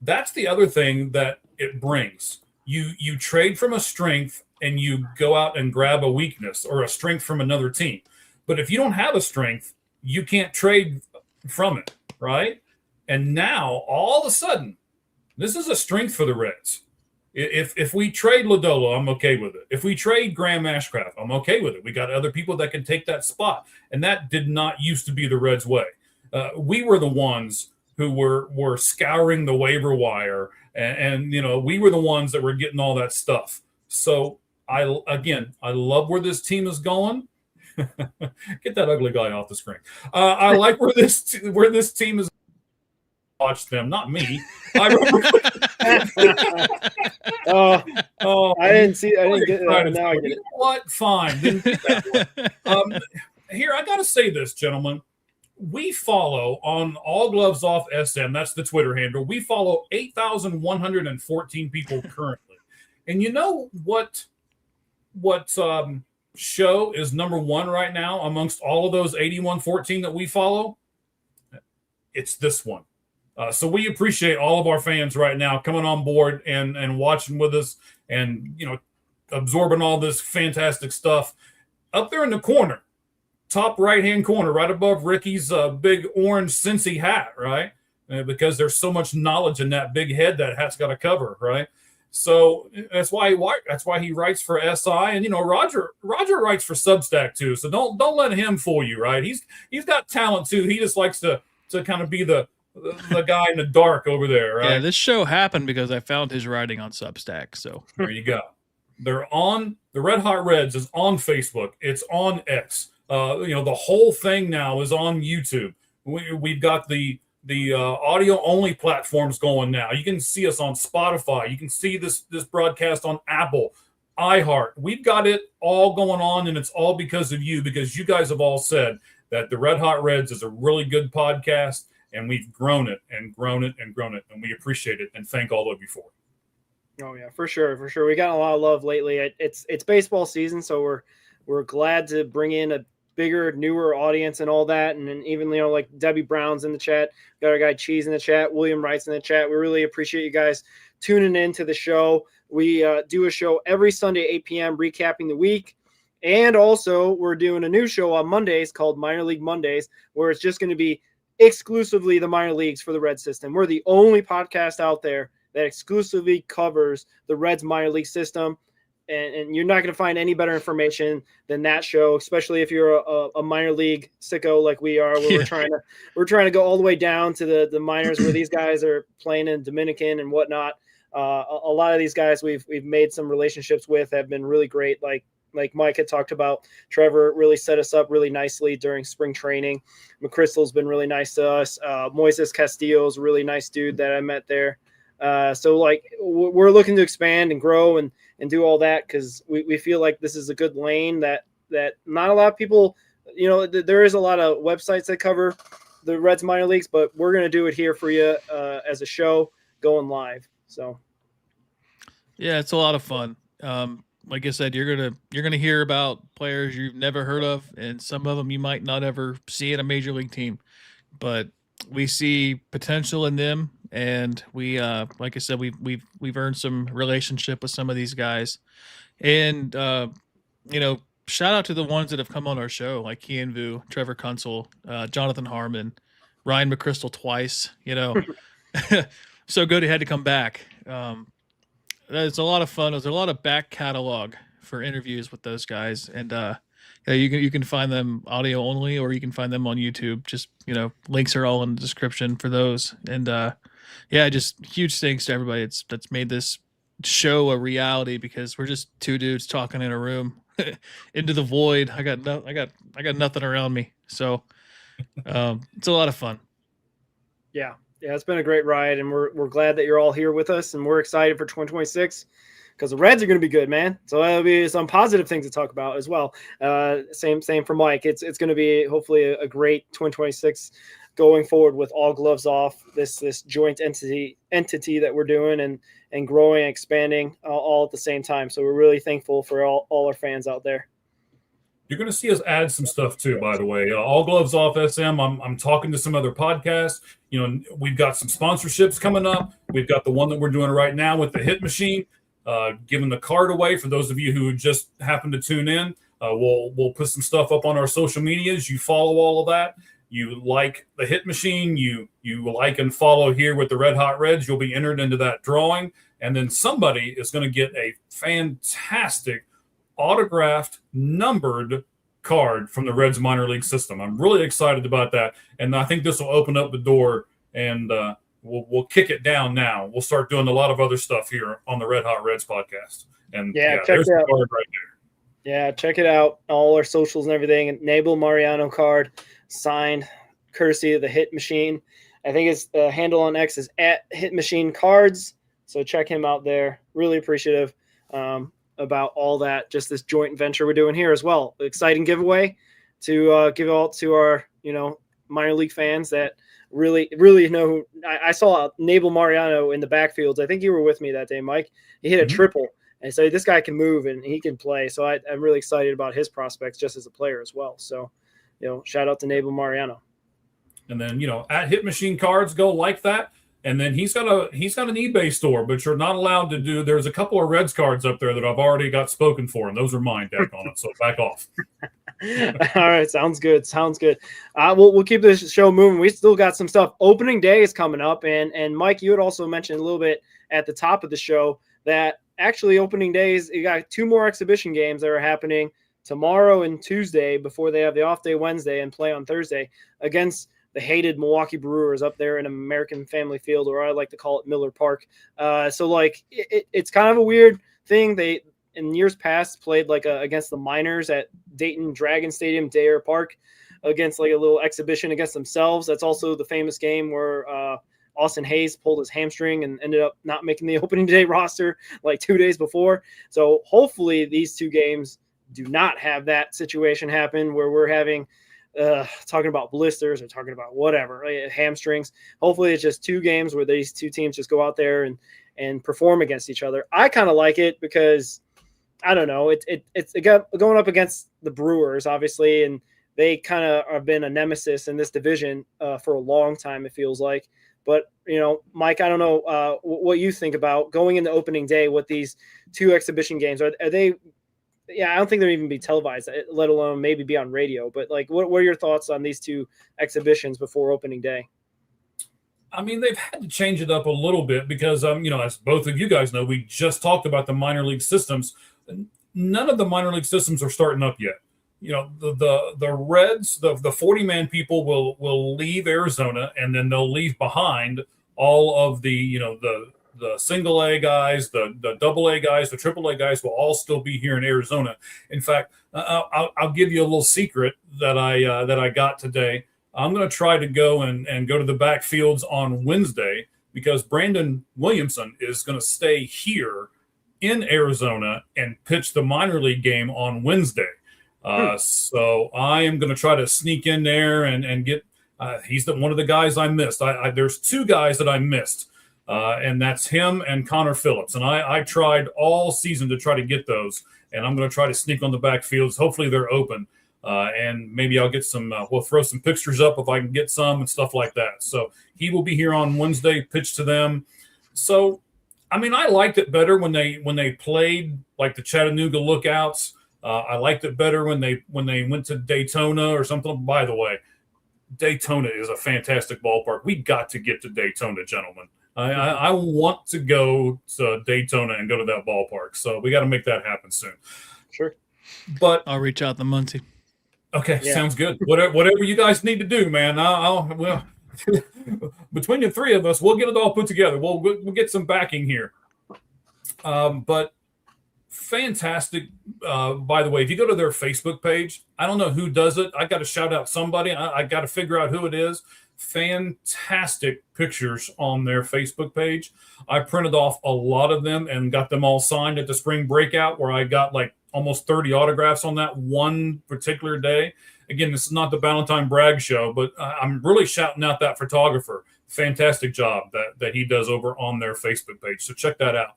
That's the other thing that it brings. You trade from a strength and you go out and grab a weakness or a strength from another team. But if you don't have a strength, you can't trade from it, right? And now, all of a sudden, this is a strength for the Reds. If we trade Lodolo, I'm okay with it. If we trade Graham Ashcraft, I'm okay with it. We got other people that can take that spot. And that did not used to be the Reds' way. We were the ones who were scouring the waiver wire, and we were the ones that were getting all that stuff. So, I love where this team is going. Get that ugly guy off the screen. I like where this team is. Watch them, not me. I remember. I didn't see. I didn't get it. Now I get it. What? Fine. Didn't get that one. Here, I got to say this, gentlemen. We follow on All Gloves Off SM. That's the Twitter handle. We follow 8,114 people currently, and you know what show is number 1 right now amongst all of those 8,114 that we follow? It's this one. So we appreciate all of our fans right now coming on board and watching with us and, absorbing all this fantastic stuff. Up there in the corner, top right-hand corner, right above Ricky's big orange Cincy hat, right? Because there's so much knowledge in that big head that hat's got to cover, right? So that's why he writes for SI, and Roger writes for Substack too. So don't let him fool you, right? He's got talent too. He just likes to kind of be the the guy in the dark over there, right? Yeah, this show happened because I found his writing on Substack. So there you go. They're on the Red Hot Reds is on Facebook. It's on X. The whole thing now is on YouTube. We've got the audio only platforms going now. You can see us on Spotify. You can see this broadcast on Apple, iHeart. We've got it all going on, and it's all because of you, because you guys have all said that the Red Hot Reds is a really good podcast, and we've grown it and grown it and grown it, and we appreciate it and thank all of you for it. Oh yeah, for sure. We got a lot of love lately. It's baseball season, so we're glad to bring in a bigger, newer audience and all that. And then even, like Debbie Brown's in the chat, got our guy Cheese in the chat, William Wright's in the chat. We really appreciate you guys tuning in to the show. We do a show every Sunday, 8 p.m., recapping the week. And also we're doing a new show on Mondays called Minor League Mondays, where it's just going to be exclusively the minor leagues for the Red system. We're the only podcast out there that exclusively covers the Reds minor league system. And you're not going to find any better information than that show, especially if you're a minor league sicko like we are, where we're trying to go all the way down to the minors where these guys are playing in Dominican and whatnot. A lot of these guys we've made some relationships with have been really great. Like Mike had talked about, Trevor really set us up really nicely during spring training. McChrystal's been really nice to us. Moises Castillo's a really nice dude that I met there. So we're looking to expand and grow and do all that, because we feel like this is a good lane that not a lot of people, there is a lot of websites that cover the Reds minor leagues, but we're going to do it here for you as a show going live. So yeah, it's a lot of fun. Like I said, you're gonna hear about players you've never heard of, and some of them you might not ever see in a major league team, but we see potential in them. And we, like I said, we've earned some relationship with some of these guys, and shout out to the ones that have come on our show, like Kian Vu, Trevor Kunsel, Jonathan Harmon, Ryan McChrystal twice. So good he had to come back. It's a lot of fun. There's a lot of back catalog for interviews with those guys, and you can find them audio only, or you can find them on YouTube. Just links are all in the description for those, and just huge thanks to everybody that's made this show a reality, because we're just two dudes talking in a room into the void. I got nothing around me, so it's a lot of fun. Yeah, it's been a great ride, and we're glad that you're all here with us, and we're excited for 2026 because the Reds are going to be good, man. So that'll be some positive things to talk about as well. Same for Mike. It's going to be hopefully a great 2026 going forward with All Gloves Off, this joint entity that we're doing and growing and expanding all at the same time. So we're really thankful for all our fans out there. You're going to see us add some stuff too, by the way. All Gloves Off SM. I'm talking to some other podcasts. We've got some sponsorships coming up. We've got the one that we're doing right now with the Hit Machine, giving the card away for those of you who just happen to tune in. We'll put some stuff up on our social medias. You follow all of that. You like the Hit Machine, you like and follow here with the Red Hot Reds, you'll be entered into that drawing. And then somebody is going to get a fantastic autographed, numbered card from the Reds minor league system. I'm really excited about that. And I think this will open up the door, and we'll kick it down now. We'll start doing a lot of other stuff here on the Red Hot Reds podcast. And check there's it out. the card right there. Yeah, check it out. All our socials and everything. And Nabel Mariano card, signed courtesy of the Hit Machine. I think his handle on X is @HitMachineCards. So check him out there. Really appreciative about all that. Just this joint venture we're doing here as well. Exciting giveaway to give out to our minor league fans that really know. I saw Nabel Mariano in the backfields. I think you were with me that day, Mike. He hit a triple. And so this guy can move and he can play. So I'm really excited about his prospects just as a player as well. So, shout out to Nabel Mariano. And then, at Hit Machine Cards, go like that. And then he's got an eBay store, but you're not allowed to do. There's a couple of Reds cards up there that I've already got spoken for, and those are mine, deck on it. So back off. All right, sounds good. We'll keep this show moving. We still got some stuff. Opening day is coming up, and Mike, you had also mentioned a little bit at the top of the show that actually opening days, you got 2 more exhibition games that are happening tomorrow and Tuesday before they have the off day Wednesday and play on Thursday against hated Milwaukee Brewers up there in American Family Field, or I like to call it Miller Park. So like it's kind of a weird thing. They in years past played like against the Miners at Dayton Dragon Stadium, Dare Park, against like a little exhibition against themselves. That's also the famous game where Austin Hayes pulled his hamstring and ended up not making the opening day roster like 2 days before. So hopefully these two games do not have that situation happen where we're having talking about blisters or talking about whatever, right? Hamstrings. Hopefully it's just two games where these two teams just go out there and perform against each other. I kind of like it because I don't know. It's going up against the Brewers, obviously, and they kind of have been a nemesis in this division for a long time, it feels like. But, Mike, I don't know what you think about going into opening day with these two exhibition games. Are they – yeah, I don't think they'll even be televised, let alone maybe be on radio. But, like, what are your thoughts on these two exhibitions before opening day? I mean, they've had to change it up a little bit because, as both of you guys know, we just talked about the minor league systems. None of the minor league systems are starting up yet. The Reds, the 40-man people will leave Arizona, and then they'll leave behind all of the single A guys, the double A guys, the triple A guys will all still be here in Arizona. In fact, I'll give you a little secret that I got today. I'm going to try to go and go to the backfields on Wednesday because Brandon Williamson is going to stay here in Arizona and pitch the minor league game on Wednesday. So I am going to try to sneak in there and get he's one of the guys I missed. There's two guys that I missed, and that's him and Connor Phillips. And I tried all season to try to get those, and I'm going to try to sneak on the backfields. Hopefully they're open, and maybe I'll get some we'll throw some pictures up if I can get some and stuff like that. So he will be here on Wednesday, pitch to them. So, I mean, I liked it better when they played like the Chattanooga Lookouts. I liked it better when they went to Daytona or something. By the way, Daytona is a fantastic ballpark. We got to get to Daytona, gentlemen. I want to go to Daytona and go to that ballpark. So we got to make that happen soon. Sure. But I'll reach out to Muncie. Okay, yeah. Sounds good. Whatever you guys need to do, man. Well, between the three of us, we'll get it all put together. We'll get some backing here. But fantastic. By the way, if you go to their Facebook page, I don't know who does it. I got to shout out somebody. I got to figure out who it is. Fantastic pictures on their Facebook page. I printed off a lot of them and got them all signed at the spring breakout where I got like almost 30 autographs on that one particular day. Again, this is not the Ballentine brag show, but I'm really shouting out that photographer. Fantastic job that he does over on their Facebook page. So check that out.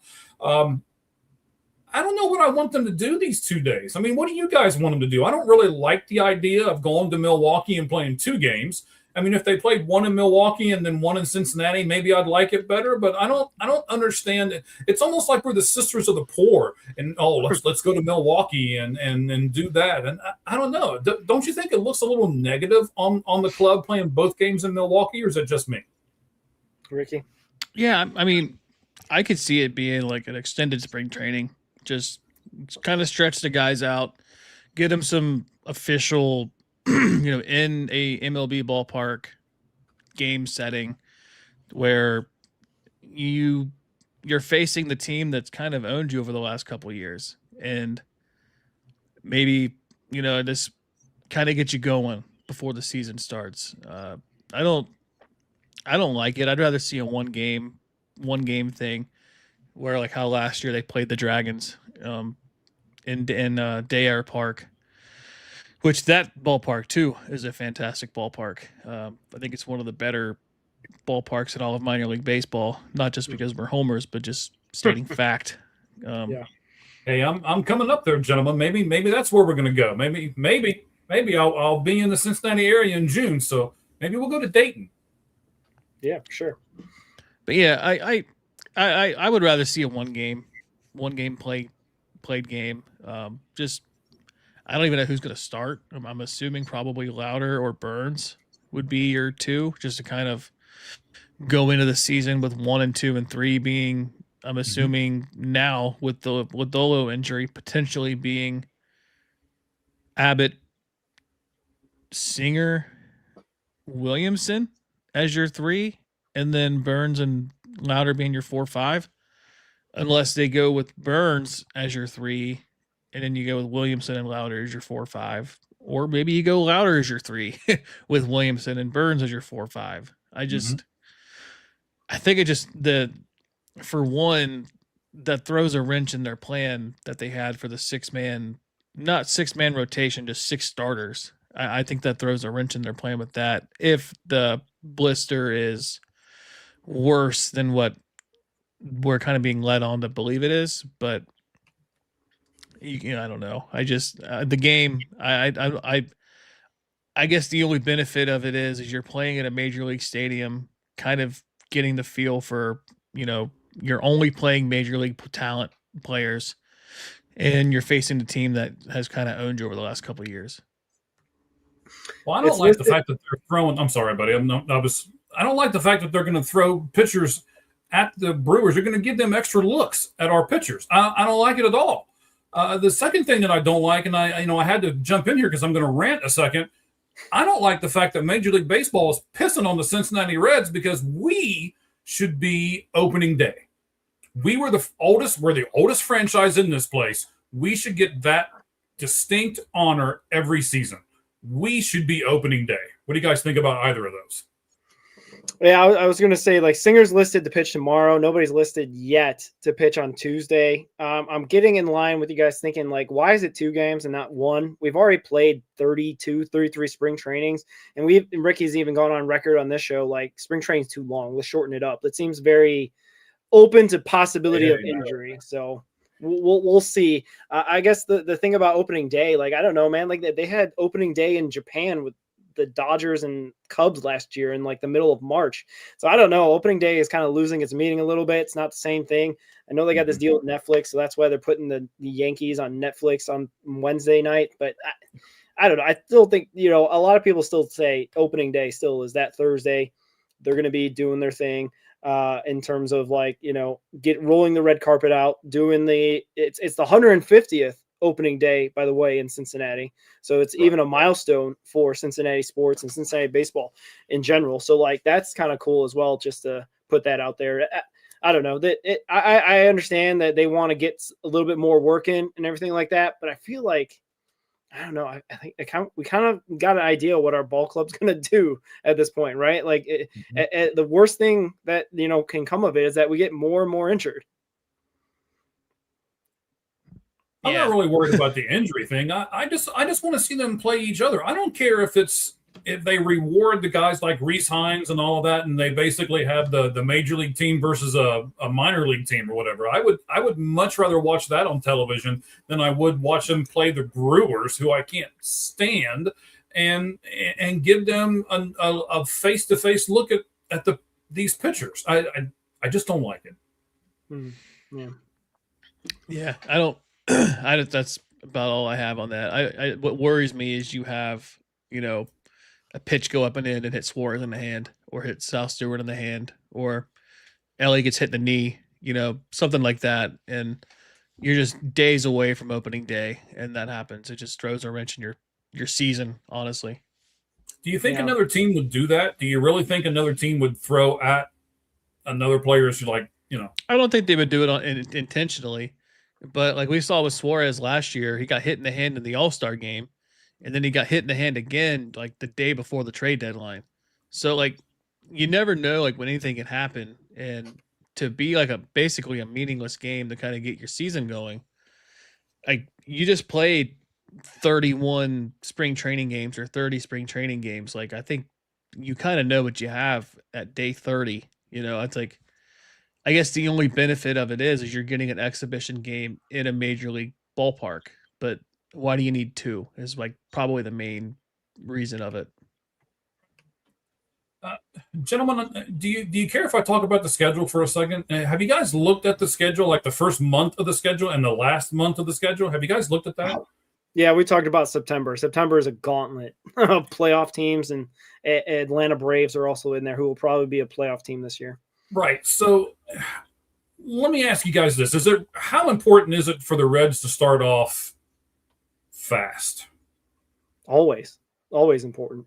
I don't know what I want them to do these 2 days. I mean, what do you guys want them to do? I don't really like the idea of going to Milwaukee and playing two games. I mean, if they played one in Milwaukee and then one in Cincinnati, maybe I'd like it better. But I don't understand it. It's almost like we're the sisters of the poor. And let's go to Milwaukee and do that. And I don't know. Don't you think it looks a little negative on the club playing both games in Milwaukee, or is it just me? Ricky? Yeah, I mean, I could see it being like an extended spring training. Just kind of stretch the guys out, get them some official, in a MLB ballpark game setting where you're facing the team that's kind of owned you over the last couple of years, and maybe this kind of get you going before the season starts. I don't like it. I'd rather see a one game thing. Where like how last year they played the Dragons in Dare Park, which that ballpark too is a fantastic ballpark. I think it's one of the better ballparks in all of minor league baseball, not just because we're homers, but just stating fact. Yeah. Hey, I'm coming up there, gentlemen. Maybe that's where we're going to go. Maybe I'll be in the Cincinnati area in June, so maybe we'll go to Dayton. Yeah, for sure. But yeah, I would rather see a one game played game. Just I don't even know who's going to start. I'm assuming probably Louder or Burns would be your two, just to kind of go into the season with 1 and 2 and 3 being. I'm assuming now with the Lodolo injury potentially being Abbott, Singer, Williamson as your 3, and then Burns and Louder being your 4-5, unless they go with Burns as your 3, and then you go with Williamson and Louder as your 4-5, or maybe you go Louder as your 3 with Williamson and Burns as your 4-5. I think it just for one, that throws a wrench in their plan that they had for the 6-man, not 6-man rotation, just 6 starters. I think that throws a wrench in their plan with that. If the blister is worse than what we're kind of being led on to believe it is, but I don't know. I just the game. I guess the only benefit of it is you're playing at a major league stadium, kind of getting the feel for you're only playing major league talent players, and you're facing a team that has kind of owned you over the last couple of years. Well, I don't like the fact that they're throwing. I'm sorry, buddy. I don't like the fact that they're going to throw pitchers at the Brewers. They're going to give them extra looks at our pitchers. I don't like it at all. The second thing that I don't like, and I had to jump in here because I'm going to rant a second. I don't like the fact that Major League Baseball is pissing on the Cincinnati Reds because we should be opening day. We're the oldest franchise in this place. We should get that distinct honor every season. We should be opening day. What do you guys think about either of those? Yeah, I was going to say, like, Singer's listed to pitch tomorrow. Nobody's listed yet to pitch on Tuesday. I'm getting in line with you guys thinking, like, why is it 2 games and not 1? We've already played 32, 33 spring trainings, and Ricky's even gone on record on this show, like, spring training's too long. Let's shorten it up. It seems very open to possibility of injury. So we'll see. I guess the thing about opening day, like, I don't know, man, like they had opening day in Japan with the Dodgers and Cubs last year in like the middle of March. So I don't know. Opening day is kind of losing its meaning a little bit. It's not the same thing. I know they got this deal with Netflix, so that's why they're putting the Yankees on Netflix on Wednesday night. But I don't know. I still think, a lot of people still say opening day still is that Thursday. They're going to be doing their thing in terms of like, rolling the red carpet out, doing it's the 150th opening day, by the way, in Cincinnati. So it's even a milestone for Cincinnati sports and Cincinnati baseball in general. So like, that's kind of cool as well, just to put that out there. I don't know I understand that they want to get a little bit more work in and everything like that, but I feel like, I don't know. I think we kind of got an idea what our ball club's going to do at this point, right? Like the worst thing that, can come of it is that we get more and more injured. I'm not really worried about the injury thing. I just want to see them play each other. I don't care if they reward the guys like Reese Hines and all of that, and they basically have the major league team versus a minor league team or whatever. I would much rather watch that on television than I would watch them play the Brewers, who I can't stand, and give them a face-to-face look at these pitchers. I just don't like it. Yeah, I don't. That's about all I have on that. What worries me is you have, a pitch go up and in and hit Suarez in the hand, or hit South Stewart in the hand, or Ellie gets hit in the knee, something like that. And you're just days away from opening day, and that happens. It just throws a wrench in your season, honestly. Do you think another team would do that? Do you really think another team would throw at another player like, I don't think they would do it intentionally. But like we saw with Suarez last year, he got hit in the hand in the All-Star game, and then he got hit in the hand again like the day before the trade deadline. So like you never know like when anything can happen, and to be like basically a meaningless game to kind of get your season going. Like you just played 31 spring training games or 30 spring training games. Like I think you kind of know what you have at day 30. It's like, I guess the only benefit of it is you're getting an exhibition game in a major league ballpark, but why do you need 2 is like probably the main reason of it. Gentlemen, do you care if I talk about the schedule for a second? Have you guys looked at the schedule, like the first month of the schedule and the last month of the schedule? Have you guys looked at that? Yeah, we talked about September. September is a gauntlet of playoff teams, and Atlanta Braves are also in there, who will probably be a playoff team this year. Right. So let me ask you guys this. How important is it for the Reds to start off fast? Always important.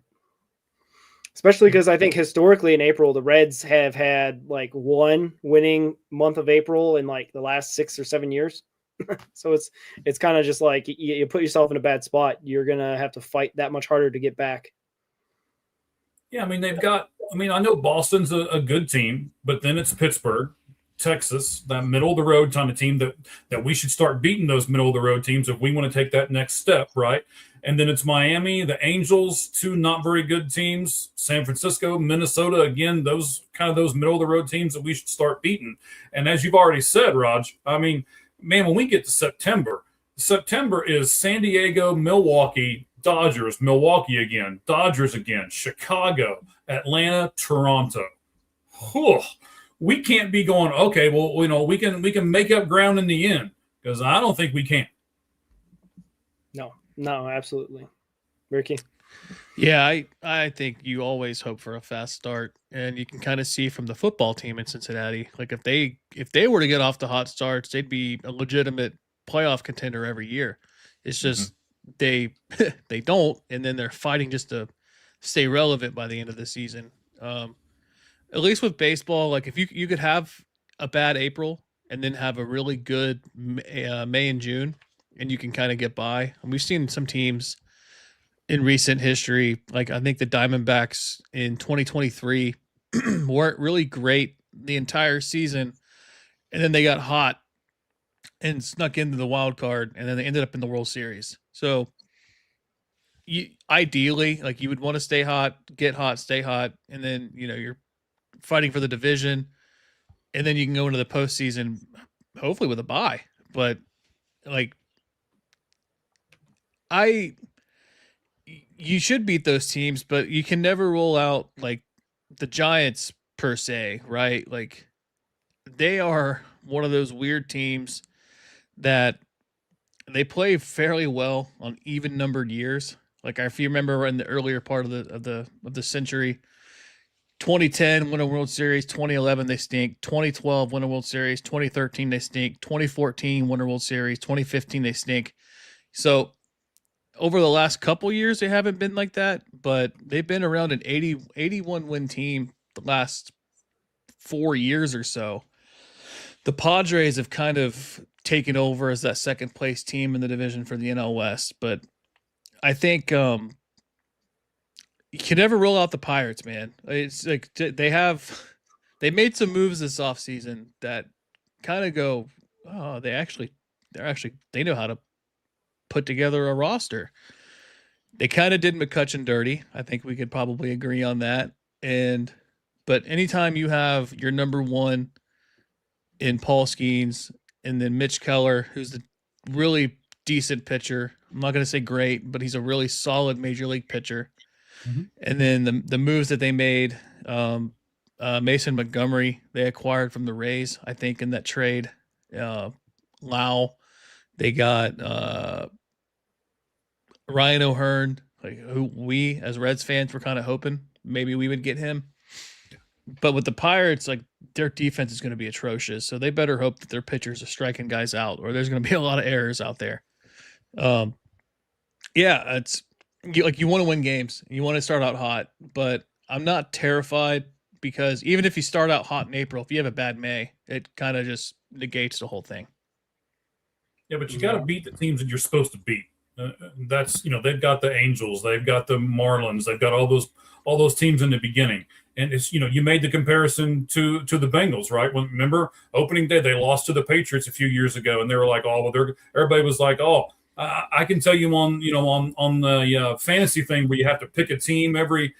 Especially because I think historically in April, the Reds have had like one winning month of April in like the last 6 or 7 years. So it's kind of just like you put yourself in a bad spot. You're going to have to fight that much harder to get back. Yeah, I mean, I know Boston's a good team, but then it's Pittsburgh, Texas, that middle of the road kind of team that we should start beating those middle of the road teams if we want to take that next step, right? And then it's Miami, the Angels, two not very good teams, San Francisco, Minnesota, again, those middle of the road teams that we should start beating. And as you've already said, Raj, I mean, man, when we get to September is San Diego, Milwaukee, Dodgers, Milwaukee again, Dodgers again, Chicago, Atlanta, Toronto. Whew. We can't be going, okay, well, we can make up ground in the end, because I don't think we can. No, absolutely. Ricky? Yeah, I think you always hope for a fast start, and you can kind of see from the football team in Cincinnati, like if they were to get off to hot starts, they'd be a legitimate playoff contender every year. It's just they don't, and then they're fighting just to stay relevant by the end of the season. At least with baseball, like if you could have a bad April and then have a really good May and June, and you can kind of get by. And we've seen some teams in recent history, like I think the Diamondbacks in 2023 weren't really great the entire season, and then they got hot and snuck into the wild card, and then they ended up in the World Series. So ideally, like you would want to stay hot, get hot, stay hot, and then you're fighting for the division, and then you can go into the postseason hopefully with a bye. But like you should beat those teams, but you can never rule out like the Giants per se, right? Like they are one of those weird teams that they play fairly well on even numbered years. Like if you remember in the earlier part of the century, 2010 win a World Series, 2011 they stink, 2012 win a World Series, 2013 they stink, 2014 win a World Series, 2015 they stink. So over the last couple years, they haven't been like that, but they've been around an 81 win team the last 4 years or so. The Padres have kind of taken over as that second place team in the division for the NL West, but I think you can never rule out the Pirates, man. It's like they made some moves this offseason that kind of go, oh, they know how to put together a roster. They kind of did McCutchen dirty. I think we could probably agree on that. But anytime you have your number one in Paul Skeens and then Mitch Keller, who's a really decent pitcher. I'm not going to say great, but he's a really solid major league pitcher. Mm-hmm. And then the moves that they made, Mason Montgomery, they acquired from the Rays, I think, in that trade. Lau, they got Ryan O'Hearn, like who we as Reds fans were kind of hoping maybe we would get him. But with the Pirates, like their defense is going to be atrocious, so they better hope that their pitchers are striking guys out, or there's going to be a lot of errors out there. Yeah, you want to win games, you want to start out hot, but I'm not terrified because even if you start out hot in April, if you have a bad May, it kind of just negates the whole thing. Yeah, but you got to beat the teams that you're supposed to beat. That's they've got the Angels, they've got the Marlins, they've got all those teams in the beginning. And it's you made the comparison to the Bengals, right? Remember opening day they lost to the Patriots a few years ago, and they were like, oh well, everybody was like, oh, I can tell you on the fantasy thing where you have to pick a team every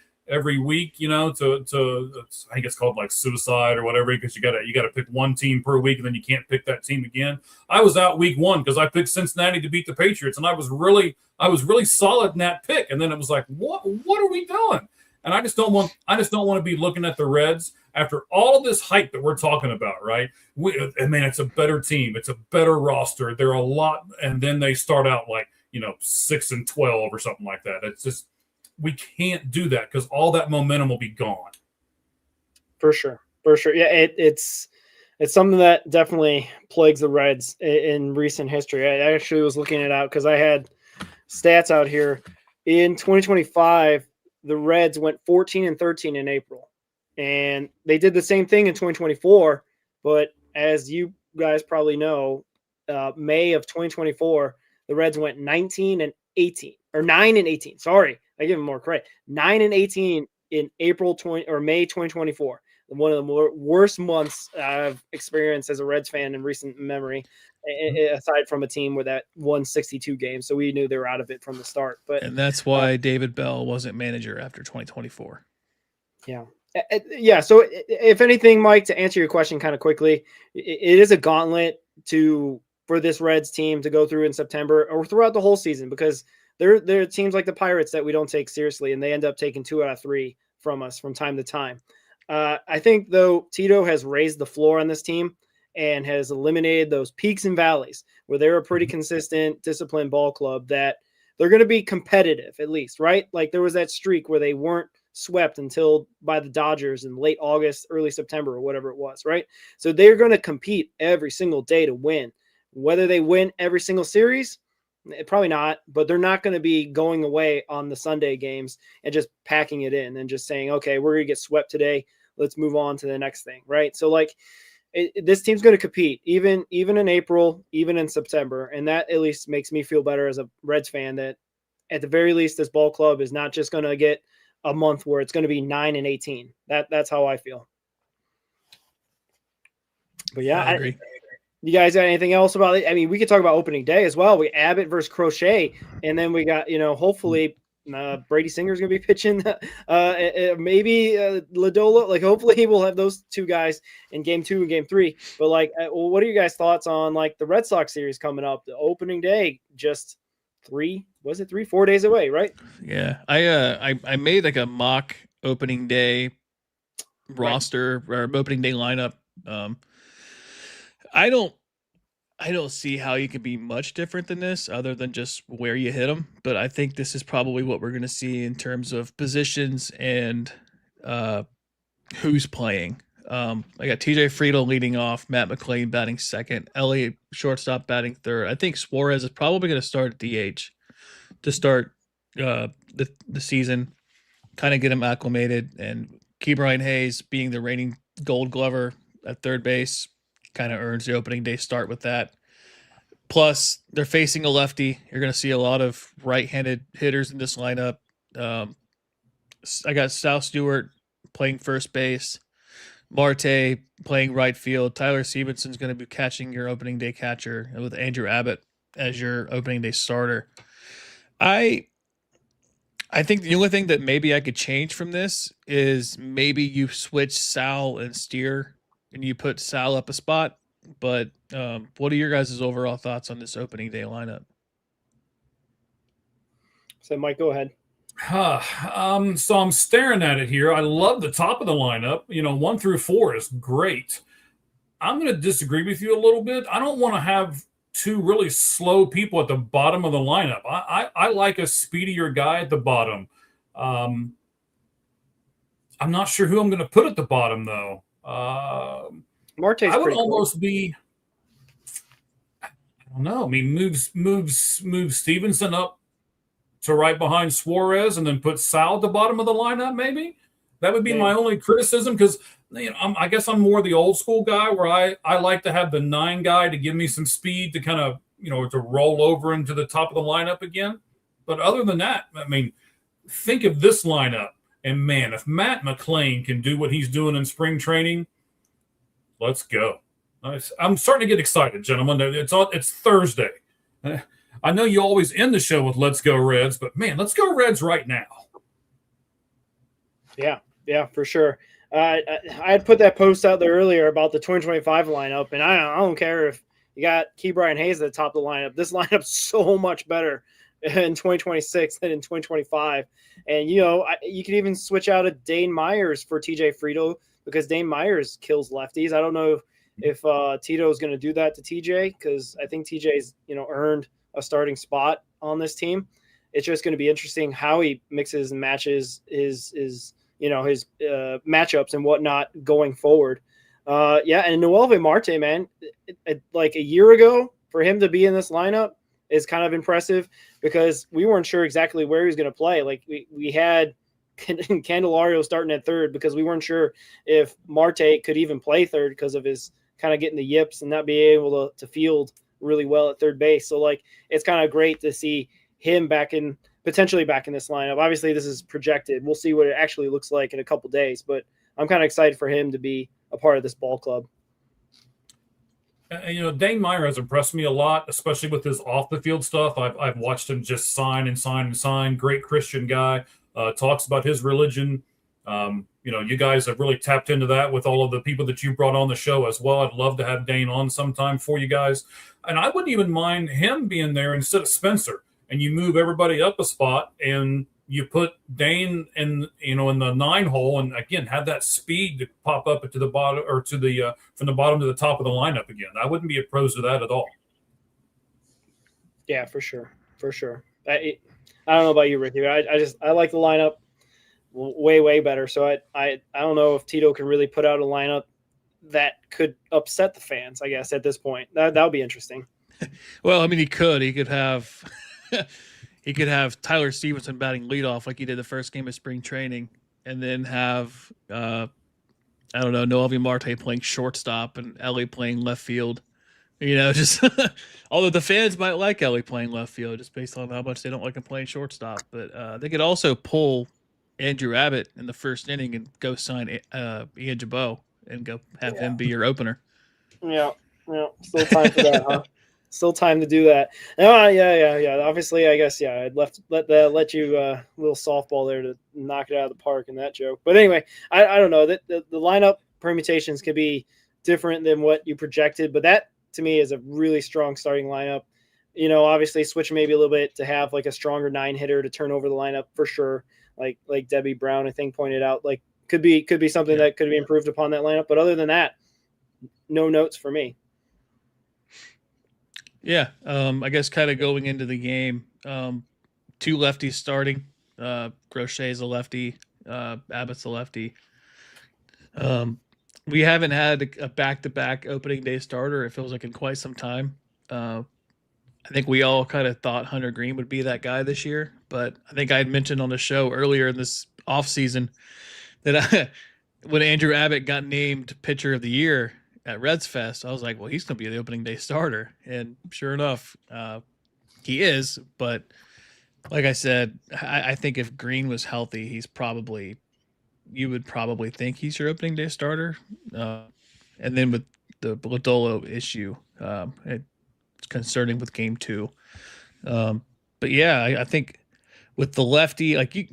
week, to I think it's called like suicide or whatever, because you gotta pick one team per week and then you can't pick that team again. I was out week one because I picked Cincinnati to beat the Patriots, and I was really solid in that pick, and then it was like, what are we doing? And I just don't want to be looking at the Reds after all of this hype that we're talking about, right? It's a better team. It's a better roster. They're a lot, and then they start out like 6-12 or something like that. It's just we can't do that because all that momentum will be gone. For sure. Yeah, it's something that definitely plagues the Reds in recent history. I actually was looking it out because I had stats out here in 2025. the Reds went 14-13 in April. And they did the same thing in 2024. But as you guys probably know, May of 2024, the Reds went 19-18 or 9-18. Sorry, I give them more credit. 9-18 in April or May 2024. One of the worst months I've experienced as a Reds fan in recent memory, aside from a team with that 162 games. So we knew they were out of it from the start. And that's why David Bell wasn't manager after 2024. Yeah. Yeah. So if anything, Mike, to answer your question kind of quickly, it is a gauntlet for this Reds team to go through in September or throughout the whole season, because there are teams like the Pirates that we don't take seriously, and they end up taking 2 out of 3 from us from time to time. I think, though, Tito has raised the floor on this team and has eliminated those peaks and valleys where they're a pretty consistent, disciplined ball club that they're going to be competitive, at least, right? Like there was that streak where they weren't swept until by the Dodgers in late August, early September, or whatever it was, right? So they're going to compete every single day to win. Whether they win every single series, probably not, but they're not going to be going away on the Sunday games and just packing it in and just saying, okay, we're going to get swept today. Let's move on to the next thing, right? So like this team's going to compete even in April, even in September. And that at least makes me feel better as a Reds fan that at the very least, this ball club is not just going to get a month where it's going to be 9-18. That's how I feel. But yeah, I agree. You guys got anything else about it? I mean, we could talk about opening day as well. We Abbott versus Crochet, and then we got, hopefully Brady Singer's going to be pitching. Maybe Ladola. Like, hopefully we'll have those two guys in game 2 and game 3. But like, what are you guys' thoughts on like the Red Sox series coming up? The opening day, just 4 days away, right? Yeah, I made like a mock opening day roster or opening day lineup. I don't see how you could be much different than this other than just where you hit them. But I think this is probably what we're going to see in terms of positions and who's playing. I got TJ Friedl leading off, Matt McLean batting second, Elliott shortstop batting third. I think Suarez is probably going to start at DH to start the season, kind of get him acclimated. And Ke'Bryan Hayes being the reigning Gold Glover at third base kind of earns the opening day start with that. Plus, they're facing a lefty. You're going to see a lot of right-handed hitters in this lineup. I got Sal Stewart playing first base, Marte playing right field. Tyler Stevenson's going to be catching your opening day catcher with Andrew Abbott as your opening day starter. I think the only thing that maybe I could change from this is maybe you switch Sal and Steer and you put Sal up a spot. But what are your guys' overall thoughts on this opening day lineup? So, Mike, go ahead. So I'm staring at it here. I love the top of the lineup. 1 through 4 is great. I'm going to disagree with you a little bit. I don't want to have 2 really slow people at the bottom of the lineup. I like a speedier guy at the bottom. I'm not sure who I'm going to put at the bottom, though. Marte's I would pretty almost be. I don't know. I mean, move Stevenson up to right behind Suarez, and then put Sal at the bottom of the lineup. Maybe that would be my only criticism, because I guess I'm more the old school guy where I like to have the 9 guy to give me some speed to kind of to roll over into the top of the lineup again. But other than that, I mean, think of this lineup, and man, if Matt McLean can do what he's doing in spring training. Let's go. I'm starting to get excited, gentlemen. It's Thursday. I know you always end the show with "Let's go Reds," but man, let's go Reds right now. Yeah, for sure. I had put that post out there earlier about the 2025 lineup, and I don't care if you got Ke'Bryan Hayes at the top of the lineup. This lineup's so much better in 2026 than in 2025. And, you could even switch out a Dane Myers for TJ Friedl, because Dane Myers kills lefties. I don't know if Tito is going to do that to TJ, because I think TJ's, earned a starting spot on this team. It's just going to be interesting how he mixes and matches his matchups and whatnot going forward. And Noelvi Marte, man, like a year ago, for him to be in this lineup is kind of impressive, because we weren't sure exactly where he was going to play. Like we had Candelario starting at third, because we weren't sure if Marte could even play third because of his kind of getting the yips and not being able to field really well at third base. So like, it's kind of great to see him potentially back in this lineup. Obviously this is projected. We'll see what it actually looks like in a couple days, but I'm kind of excited for him to be a part of this ball club. And, Dane Meyer has impressed me a lot, especially with his off the field stuff. I've watched him just sign and sign and sign. Great Christian guy. Talks about his religion. You guys have really tapped into that with all of the people that you brought on the show as well. I'd love to have Dane on sometime for you guys. And I wouldn't even mind him being there instead of Spencer. And you move everybody up a spot and you put Dane in the 9 hole, and again have that speed to pop up to the bottom, or to the from the bottom to the top of the lineup again. I wouldn't be opposed to that at all. Yeah, for sure. I don't know about you, Ricky, but I like the lineup way better. So I don't know if Tito can really put out a lineup that could upset the fans, I guess, at this point. That would be interesting. Well, I mean, he could have he could have Tyler Stevenson batting leadoff like he did the first game of spring training, and then have I don't know, Noelvi Marte playing shortstop and Ellie playing left field. Just although the fans might like Ellie playing left field just based on how much they don't like him playing shortstop, but they could also pull Andrew Abbott in the first inning and go sign Ian Jabot and go have him be your opener. Yeah. Still time for that, huh? Still time to do that. Yeah. Obviously, I guess, I'd let you little softball there to knock it out of the park in that joke. But anyway, I don't know. The lineup permutations could be different than what you projected, but that to me is a really strong starting lineup. Obviously switch maybe a little bit to have like a stronger 9 hitter to turn over the lineup for sure. Like Debbie Brown, I think, pointed out, like could be something that could be improved upon that lineup. But other than that, no notes for me. Yeah, I guess kind of going into the game, 2 lefties starting. Crochet's a lefty, Abbott's a lefty. We haven't had a back-to-back opening day starter, it feels like, in quite some time. I think we all kind of thought Hunter Green would be that guy this year, but I think I had mentioned on the show earlier in this offseason that when Andrew Abbott got named pitcher of the year at Reds Fest, I was like, well, he's going to be the opening day starter. And sure enough, he is. But like I said, I think if Green was healthy, you would probably think he's your opening day starter. And then with the Lodolo issue, it's concerning with game 2. But yeah, I think with the lefty, I think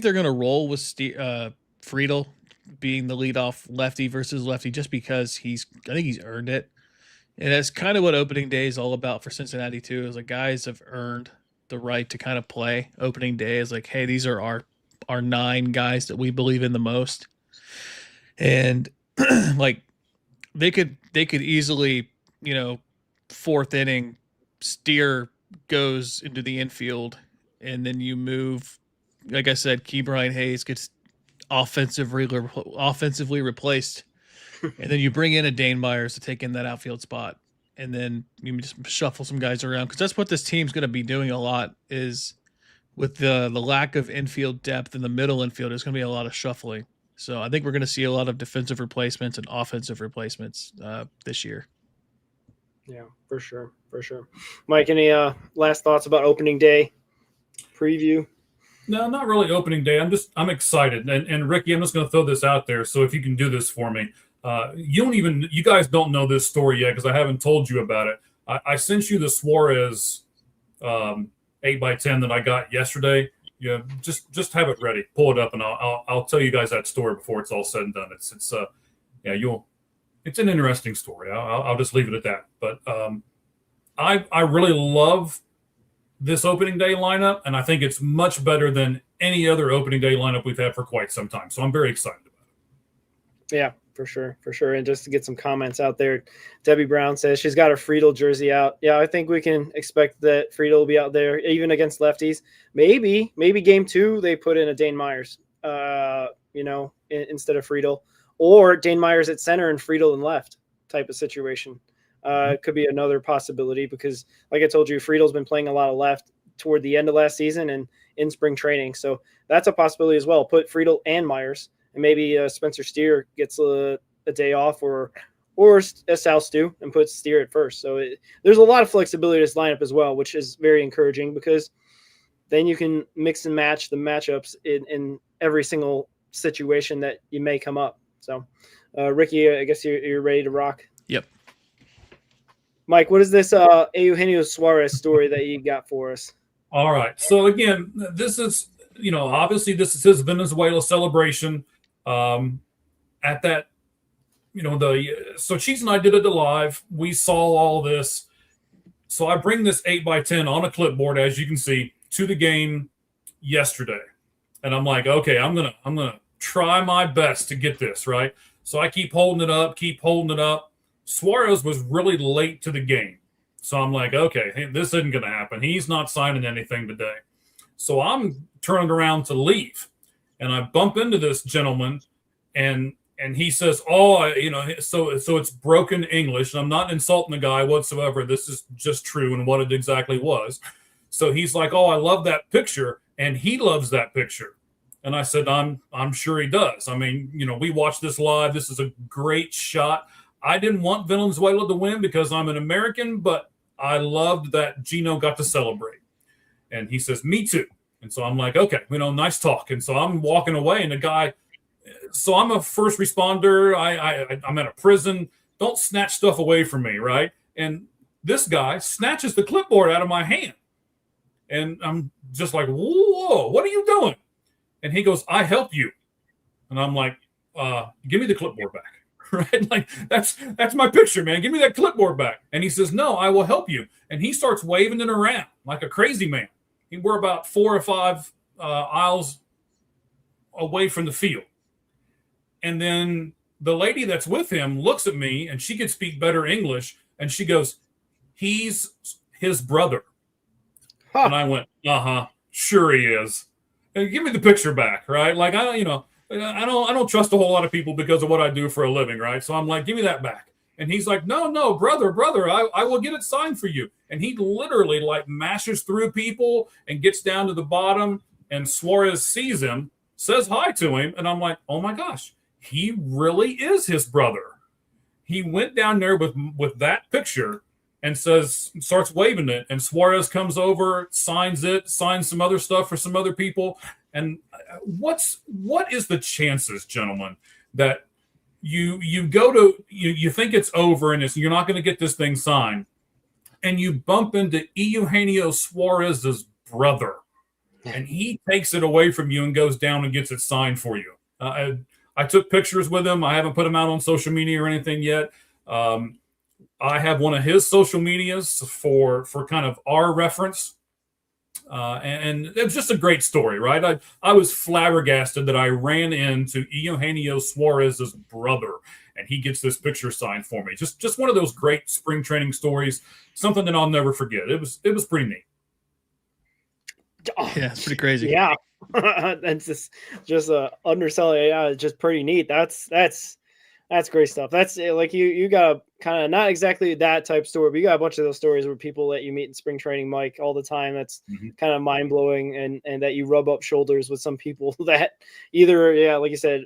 they're going to roll with Friedel being the leadoff lefty versus lefty, just because I think he's earned it. And that's kind of what opening day is all about for Cincinnati too, is like guys have earned the right to kind of play opening day. Is like, hey, these are our 9 guys that we believe in the most. And like they could easily, 4th inning, Steer goes into the infield, and then you move, like I said, Ke'Bryan Hayes gets offensively replaced, and then you bring in a Dane Myers to take in that outfield spot, and then you just shuffle some guys around, because that's what this team's going to be doing a lot, is with the lack of infield depth in the middle infield, there's going to be a lot of shuffling. So I think we're going to see a lot of defensive replacements and offensive replacements this year. Yeah, for sure. Mike, any last thoughts about opening day preview? No, not really opening day. I'm excited. And Ricky, I'm just going to throw this out there. So if you can do this for me, you guys don't know this story yet, because I haven't told you about it. I sent you the Suarez 8x10 that I got yesterday. Yeah, just have it ready. Pull it up, and I'll tell you guys that story before it's all said and done. It's an interesting story. I'll just leave it at that. But I really love this opening day lineup, and I think it's much better than any other opening day lineup we've had for quite some time. So I'm very excited about it. Yeah, for sure. And just to get some comments out there, Debbie Brown says she's got her Friedel jersey out. Yeah, I think we can expect that Friedel will be out there even against lefties. Maybe game 2 they put in a Dane Myers, instead of Friedel, or Dane Myers at center and Friedel in left type of situation. It could be another possibility, because like I told you, Friedel's been playing a lot of left toward the end of last season, and in spring training. So that's a possibility as well. Put Friedel and Myers, and maybe Spencer Steer gets a day off, or a Sal Stu, and puts Steer at first. So there's a lot of flexibility to this lineup as well, which is very encouraging, because then you can mix and match the matchups in every single situation that you may come up. So, Ricky, I guess you're ready to rock. Yep. Mike, what is this Eugenio Suarez story that you got for us? All right. So again, this is, obviously this is his Venezuela celebration. At that, so Cheese and I did it live. We saw all this. So I bring this 8x10 on a clipboard, as you can see, to the game yesterday. And I'm like, okay, I'm gonna try my best to get this, right? So I keep holding it up. Suarez was really late to the game. So I'm like, okay, hey, this isn't going to happen. He's not signing anything today. So I'm turning around to leave, and I bump into this gentleman, and he says, so it's broken English, and I'm not insulting the guy whatsoever. This is just true and what it exactly was. So he's like, oh, I love that picture, and he loves that picture. And I said, I'm sure he does. I mean, we watched this live. This is a great shot. I didn't want Venezuela to win because I'm an American, but I loved that Gino got to celebrate. And he says, me too. And so I'm like, okay, nice talk. And so I'm walking away, and the guy, so I'm a first responder. I'm at a prison. Don't snatch stuff away from me, right? And this guy snatches the clipboard out of my hand. And I'm just like, whoa, what are you doing? And he goes, I help you. And I'm like, give me the clipboard back. Right? Like, that's my picture, man. Give me that clipboard back. And he says, no, I will help you. And he starts waving it around like a crazy man. We're about 4 or 5 aisles away from the field. And then the lady that's with him looks at me, and she could speak better English. And she goes, he's his brother. Huh. And I went, sure he is. And give me the picture back, right? Like, I don't trust a whole lot of people because of what I do for a living, right? So I'm like, give me that back. And he's like, no, brother, I will get it signed for you. And he literally like mashes through people and gets down to the bottom, and Suarez sees him, says hi to him. And I'm like, oh my gosh, he really is his brother. He went down there with that picture and starts waving it. And Suarez comes over, signs some other stuff for some other people. And what is the chances, gentlemen, that you go to, you think it's over and you're not going to get this thing signed, and you bump into Eugenio Suarez's brother, and he takes it away from you and goes down and gets it signed for you. I took pictures with him. I haven't put them out on social media or anything yet. I have one of his social medias for kind of our reference. And it was just a great story, right? I was flabbergasted that I ran into Eugenio Suarez's brother, and he gets this picture signed for me. Just one of those great spring training stories, something that I'll never forget. It was pretty neat. Yeah, it's pretty crazy. Yeah. That's just underselling. Yeah, it's just pretty neat. That's great stuff. That's like you got kind of not exactly that type story, but you got a bunch of those stories where people that you meet in spring training, Mike, all the time. That's kind of mind blowing, and that you rub up shoulders with some people that either, like you said,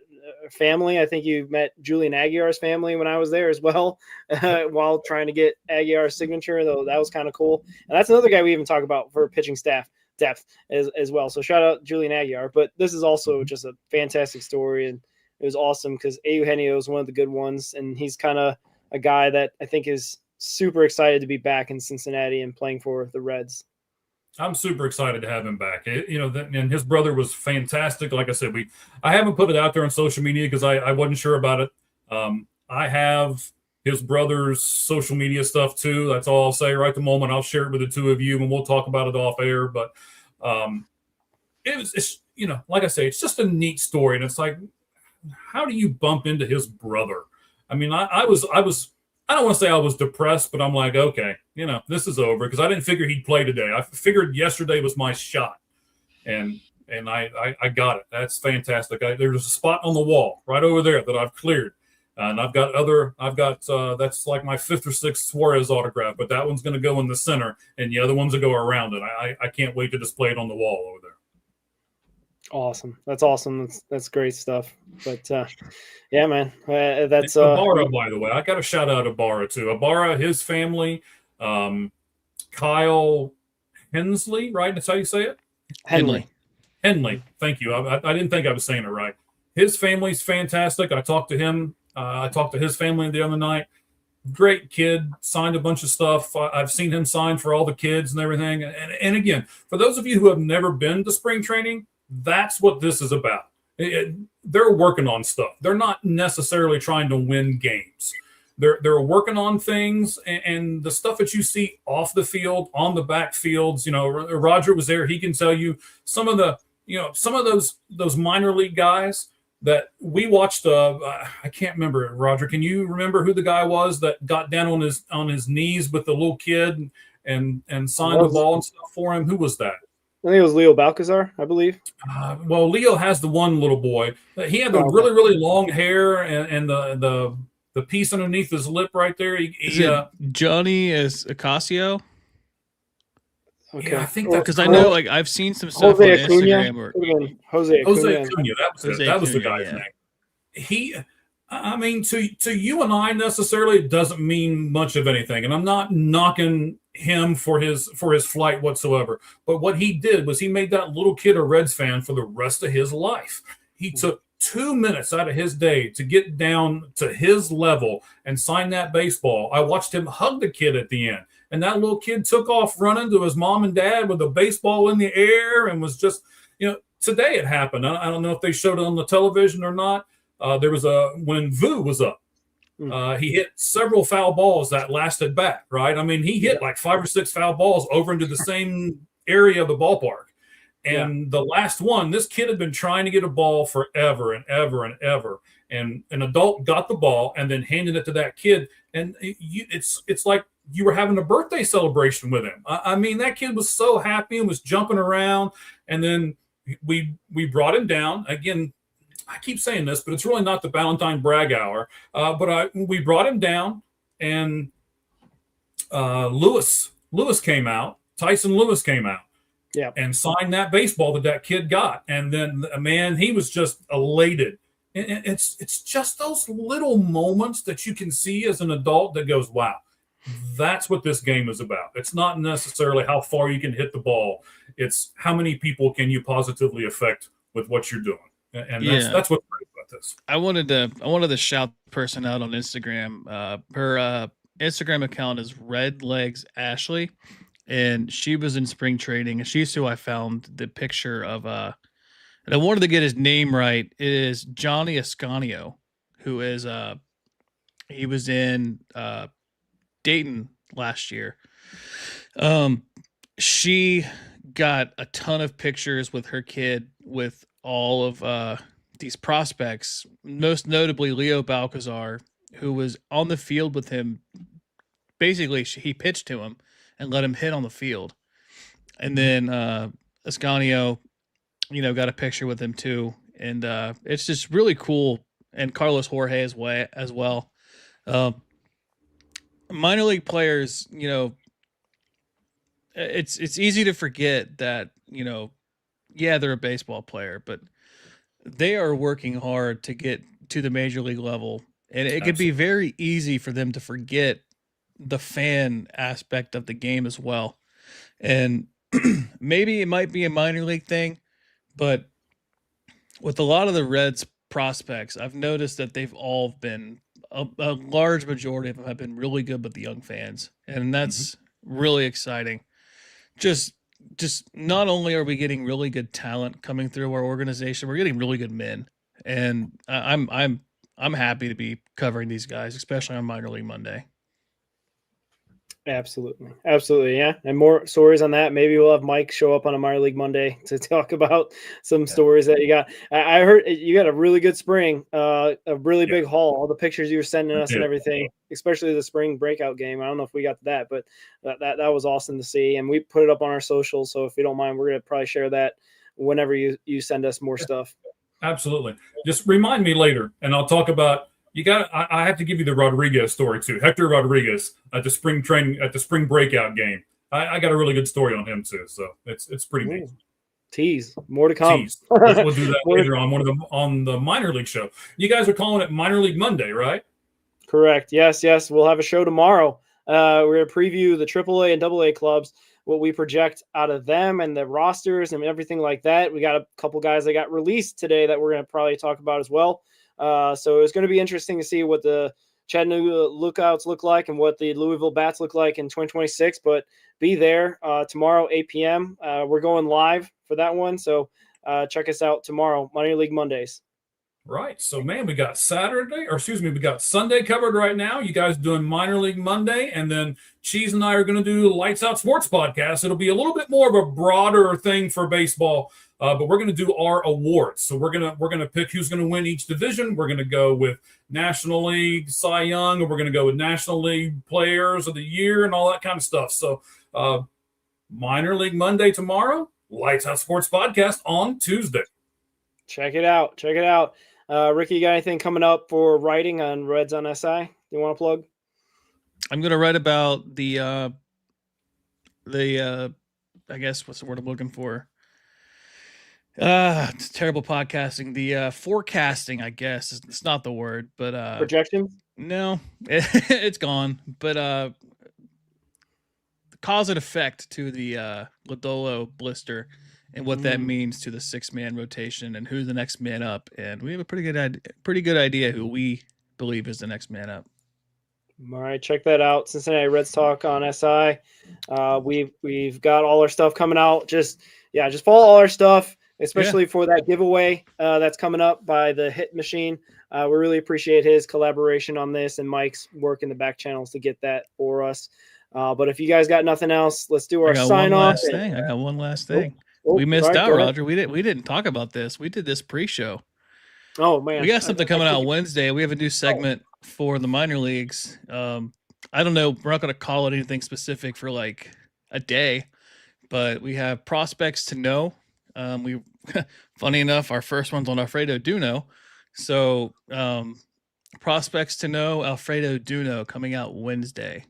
family. I think you met Julian Aguiar's family when I was there as well, while trying to get Aguiar's signature, though that was kind of cool. And that's another guy we even talk about for pitching staff depth as well. So shout out Julian Aguiar. But this is also just a fantastic story, and it was awesome because Eugenio is one of the good ones, and he's kind of a guy that I think is super excited to be back in Cincinnati and playing for the Reds. I'm super excited to have him back. And his brother was fantastic. Like I said, I haven't put it out there on social media because I wasn't sure about it. I have his brother's social media stuff too. That's all I'll say right at the moment. I'll share it with the two of you, and we'll talk about it off air. But it's like I say, it's just a neat story, and it's like, how do you bump into his brother? I mean, I don't want to say I was depressed, but I'm like, okay, this is over, because I didn't figure he'd play today. I figured yesterday was my shot, and I got it. That's fantastic. There's a spot on the wall right over there that I've cleared, and I've got that's like my 5th or 6th Suarez autograph, but that one's going to go in the center, and the other ones will go around it. I can't wait to display it on the wall over there. Awesome. That's awesome. That's great stuff. But yeah, man, that's Ibarra, by the way, I got to shout out Ibarra too. Ibarra, his family, Kyle Hensley, right? That's how you say it. Henley. Thank you. I didn't think I was saying it right. His family's fantastic. I talked to him. I talked to his family the other night. Great kid, signed a bunch of stuff. I've seen him sign for all the kids and everything. And again, for those of you who have never been to spring training, that's what this is about. They're working on stuff. They're not necessarily trying to win games. They're working on things, and the stuff that you see off the field, on the back fields. Roger was there. He can tell you some of those minor league guys that we watched. I can't remember. Roger, can you remember who the guy was that got down on his knees with the little kid and signed the ball and stuff for him? Who was that? I think it was Leo Balcazar, I believe. Well, Leo has the one little boy. He had the really, really long hair and the piece underneath his lip right there. Is it Johnny Ocasio? Okay, yeah, I think that because I know I've seen some stuff on Instagram. Jose Acuna. Acuna. That was the guy's name. He, I mean, to you and I necessarily, it doesn't mean much of anything, and I'm not knocking him for his flight whatsoever. But what he did was he made that little kid a Reds fan for the rest of his life. He took 2 minutes out of his day to get down to his level and sign that baseball. I watched him hug the kid at the end. And that little kid took off running to his mom and dad with a baseball in the air and was just, today it happened. I don't know if they showed it on the television or not. There was when Vu was up, he hit several foul balls that lasted back, right? I mean, he hit like 5 or 6 foul balls over into the same area of the ballpark. And the last one, this kid had been trying to get a ball forever and ever and ever. And an adult got the ball and then handed it to that kid. And it's like you were having a birthday celebration with him. I mean, that kid was so happy and was jumping around. And then we brought him down. Again, I keep saying this, but it's really not the Ballentine brag hour. We brought him down, and Lewis came out. Tyson Lewis came out. Yeah, and signed that baseball that kid got. And then, man, he was just elated. And it's just those little moments that you can see as an adult that goes, wow, that's what this game is about. It's not necessarily how far you can hit the ball. It's how many people can you positively affect with what you're doing. And that's what's great about this. I wanted to shout the person out on Instagram. Her Instagram account is Red Legs Ashley. And she was in spring training, and she's who I found the picture of. And I wanted to get his name right. It is Johnny Ascanio, who is he was in Dayton last year. She got a ton of pictures with her kid with all of these prospects, most notably Leo Balcazar, who was on the field with him. Basically, he pitched to him and let him hit on the field. And then Ascanio, got a picture with him too. And it's just really cool. And Carlos Jorge as well. Minor league players, it's easy to forget that, they're a baseball player, but they are working hard to get to the major league level. And it could be very easy for them to forget the fan aspect of the game as well. And maybe it might be a minor league thing, but with a lot of the Reds prospects, I've noticed that they've all been a large majority of them have been really good with the young fans. And that's really exciting. Just not only are we getting really good talent coming through our organization, we're getting really good men. And I'm happy to be covering these guys, especially on Minor League Monday. Absolutely. Yeah. And more stories on that. Maybe we'll have Mike show up on a Minor League Monday to talk about some stories that you got. I heard you got a really good spring, a really big haul, all the pictures you were sending us and everything, especially the spring breakout game. I don't know if we got to that, but that was awesome to see. And we put it up on our socials. So if you don't mind, we're going to probably share that whenever you send us more stuff. Absolutely. Just remind me later, and I'll talk about. I have to give you the Rodriguez story too. Hector Rodriguez at the spring training, at the spring breakout game. I got a really good story on him too. So it's pretty neat. Tease. More to come. Tease. We'll do that later on the minor league show. You guys are calling it Minor League Monday, right? Correct. Yes. We'll have a show tomorrow. We're going to preview the AAA and AA clubs, what we project out of them and the rosters and everything like that. We got a couple guys that got released today that we're going to probably talk about as well. So it's going to be interesting to see what the Chattanooga Lookouts look like and what the Louisville Bats look like in 2026. But be there tomorrow, 8 p.m. We're going live for that one. So check us out tomorrow, Minor League Mondays. Right. So, man, we got we got Sunday covered right now. You guys doing Minor League Monday, and then Cheese and I are going to do the Lights Out Sports podcast. It'll be a little bit more of a broader thing for baseball, but we're going to do our awards. So we're gonna pick who's going to win each division. We're going to go with National League Cy Young, and we're going to go with National League Players of the Year and all that kind of stuff. So, Minor League Monday tomorrow, Lights Out Sports podcast on Tuesday. Check it out. Ricky, you got anything coming up for writing on Reds on SI you want to plug? I'm going to write about the I guess what's the word I'm looking for? It's terrible podcasting. The forecasting, I guess. It's not the word, but projections? No, it's gone. But the cause and effect to the Lodolo blister and what that means to the 6-man rotation and who's the next man up. And we have a pretty good idea who we believe is the next man up. All right, check that out. Cincinnati Reds Talk on SI. We've got all our stuff coming out. Just follow all our stuff, especially for that giveaway that's coming up by the Hit Machine. We really appreciate his collaboration on this and Mike's work in the back channels to get that for us. But if you guys got nothing else, let's do our sign off. I got one last thing. We missed out, Roger. We didn't talk about this. We did this pre-show. Oh man, we got something coming out Wednesday. We have a new segment for the minor leagues. I don't know. We're not going to call it anything specific for like a day, but we have prospects to know. Funny enough, our first one's on Alfredo Duno. So prospects to know, Alfredo Duno coming out Wednesday.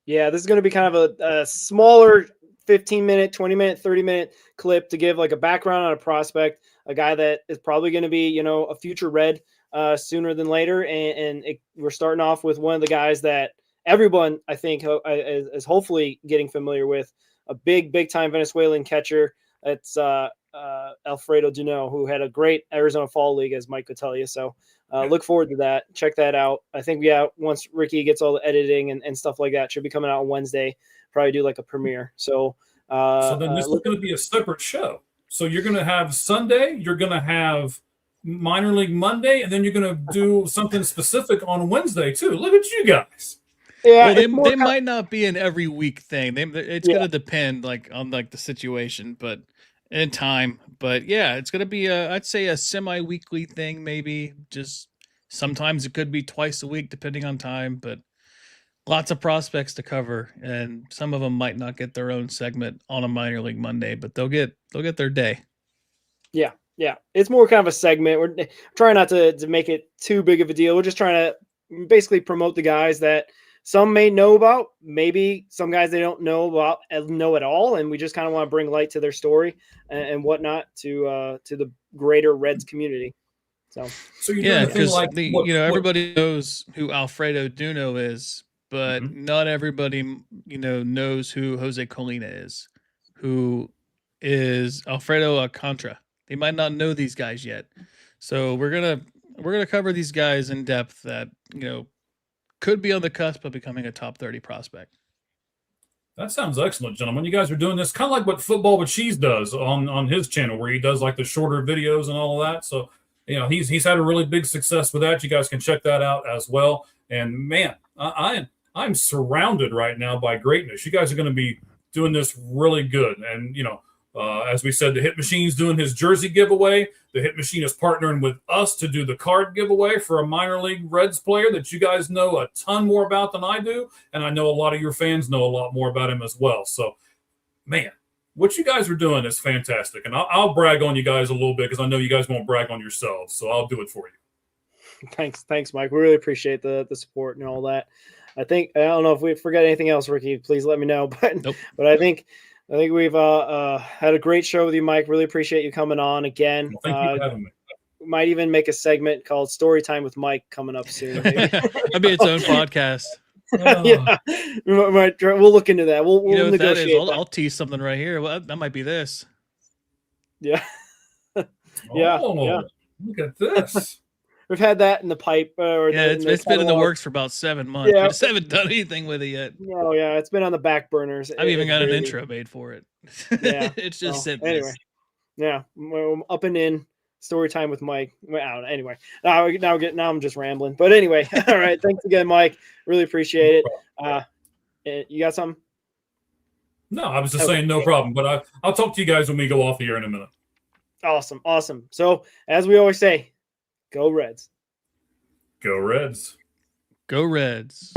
Yeah, this is going to be kind of a smaller 15-minute, 20-minute, 30-minute clip to give like a background on a prospect, a guy that is probably going to be, a future Red sooner than later. And we're starting off with one of the guys that everyone, I think, is hopefully getting familiar with, a big time Venezuelan catcher. It's Alfredo Duno, who had a great Arizona Fall League, as Mike could tell you. So look forward to that. Check that out. I think, once Ricky gets all the editing and stuff like that, should be coming out on Wednesday. Probably do like a premiere. So then this is going to be a separate show. So you're going to have Sunday, you're going to have Minor League Monday, and then you're going to do something specific on Wednesday too. Look at you guys. Yeah, well, they might not be an every week thing. It's going to depend on the situation, but in time. But yeah, it's going to be I'd say a semi-weekly thing, maybe. Just sometimes it could be twice a week, depending on time. But lots of prospects to cover, and some of them might not get their own segment on a Minor League Monday, but they'll get their day. Yeah. It's more kind of a segment. We're trying not to make it too big of a deal. We're just trying to basically promote the guys that some may know about, maybe some guys they don't know at all, and we just kind of want to bring light to their story and whatnot to the greater Reds community. So yeah, because everybody knows who Alfredo Duno is, but not everybody knows who Jose Colina is, who is Alfredo Alcantara. They might not know these guys yet, so we're gonna cover these guys in depth that could be on the cusp of becoming a top 30 prospect. That sounds excellent, gentlemen. You guys are doing this kind of like what Football with Cheese does on his channel, where he does like the shorter videos and all of that. So he's had a really big success with that. You guys can check that out as well. And man, I'm surrounded right now by greatness. You guys are going to be doing this really good. And as we said, the Hit Machine's doing his jersey giveaway. The Hit Machine is partnering with us to do the card giveaway for a minor league Reds player that you guys know a ton more about than I do. And I know a lot of your fans know a lot more about him as well. So, man, what you guys are doing is fantastic. And I'll brag on you guys a little bit because I know you guys won't brag on yourselves. So I'll do it for you. Thanks, Mike. We really appreciate the support and all that. I don't know if we forgot anything else, Ricky. Please let me know. But nope. But I think I think we've had a great show with you, Mike. Really appreciate you coming on again. Well, thank you for having me. Might even make a segment called Story Time with Mike coming up soon. Maybe. That'd be its own podcast. Yeah, we'll look into that. We'll You know what that negotiate is? I'll tease something right here. Well, that might be this. Yeah. Yeah. Yeah. Look at this. We've had that in the pipe. It's been in the works for about 7 months. Yeah. We just haven't done anything with it yet. No, yeah, it's been on the back burners. I've even got an intro made for it. Yeah. It's just sitting anyway. Yeah, up and in story time with Mike. Well, I don't know. Anyway, now I'm just rambling. But anyway, all right. Thanks again, Mike. Really appreciate it. You got something? No, I was just saying no problem. But I'll talk to you guys when we go off the air in a minute. Awesome. So as we always say, go Reds. Go Reds. Go Reds.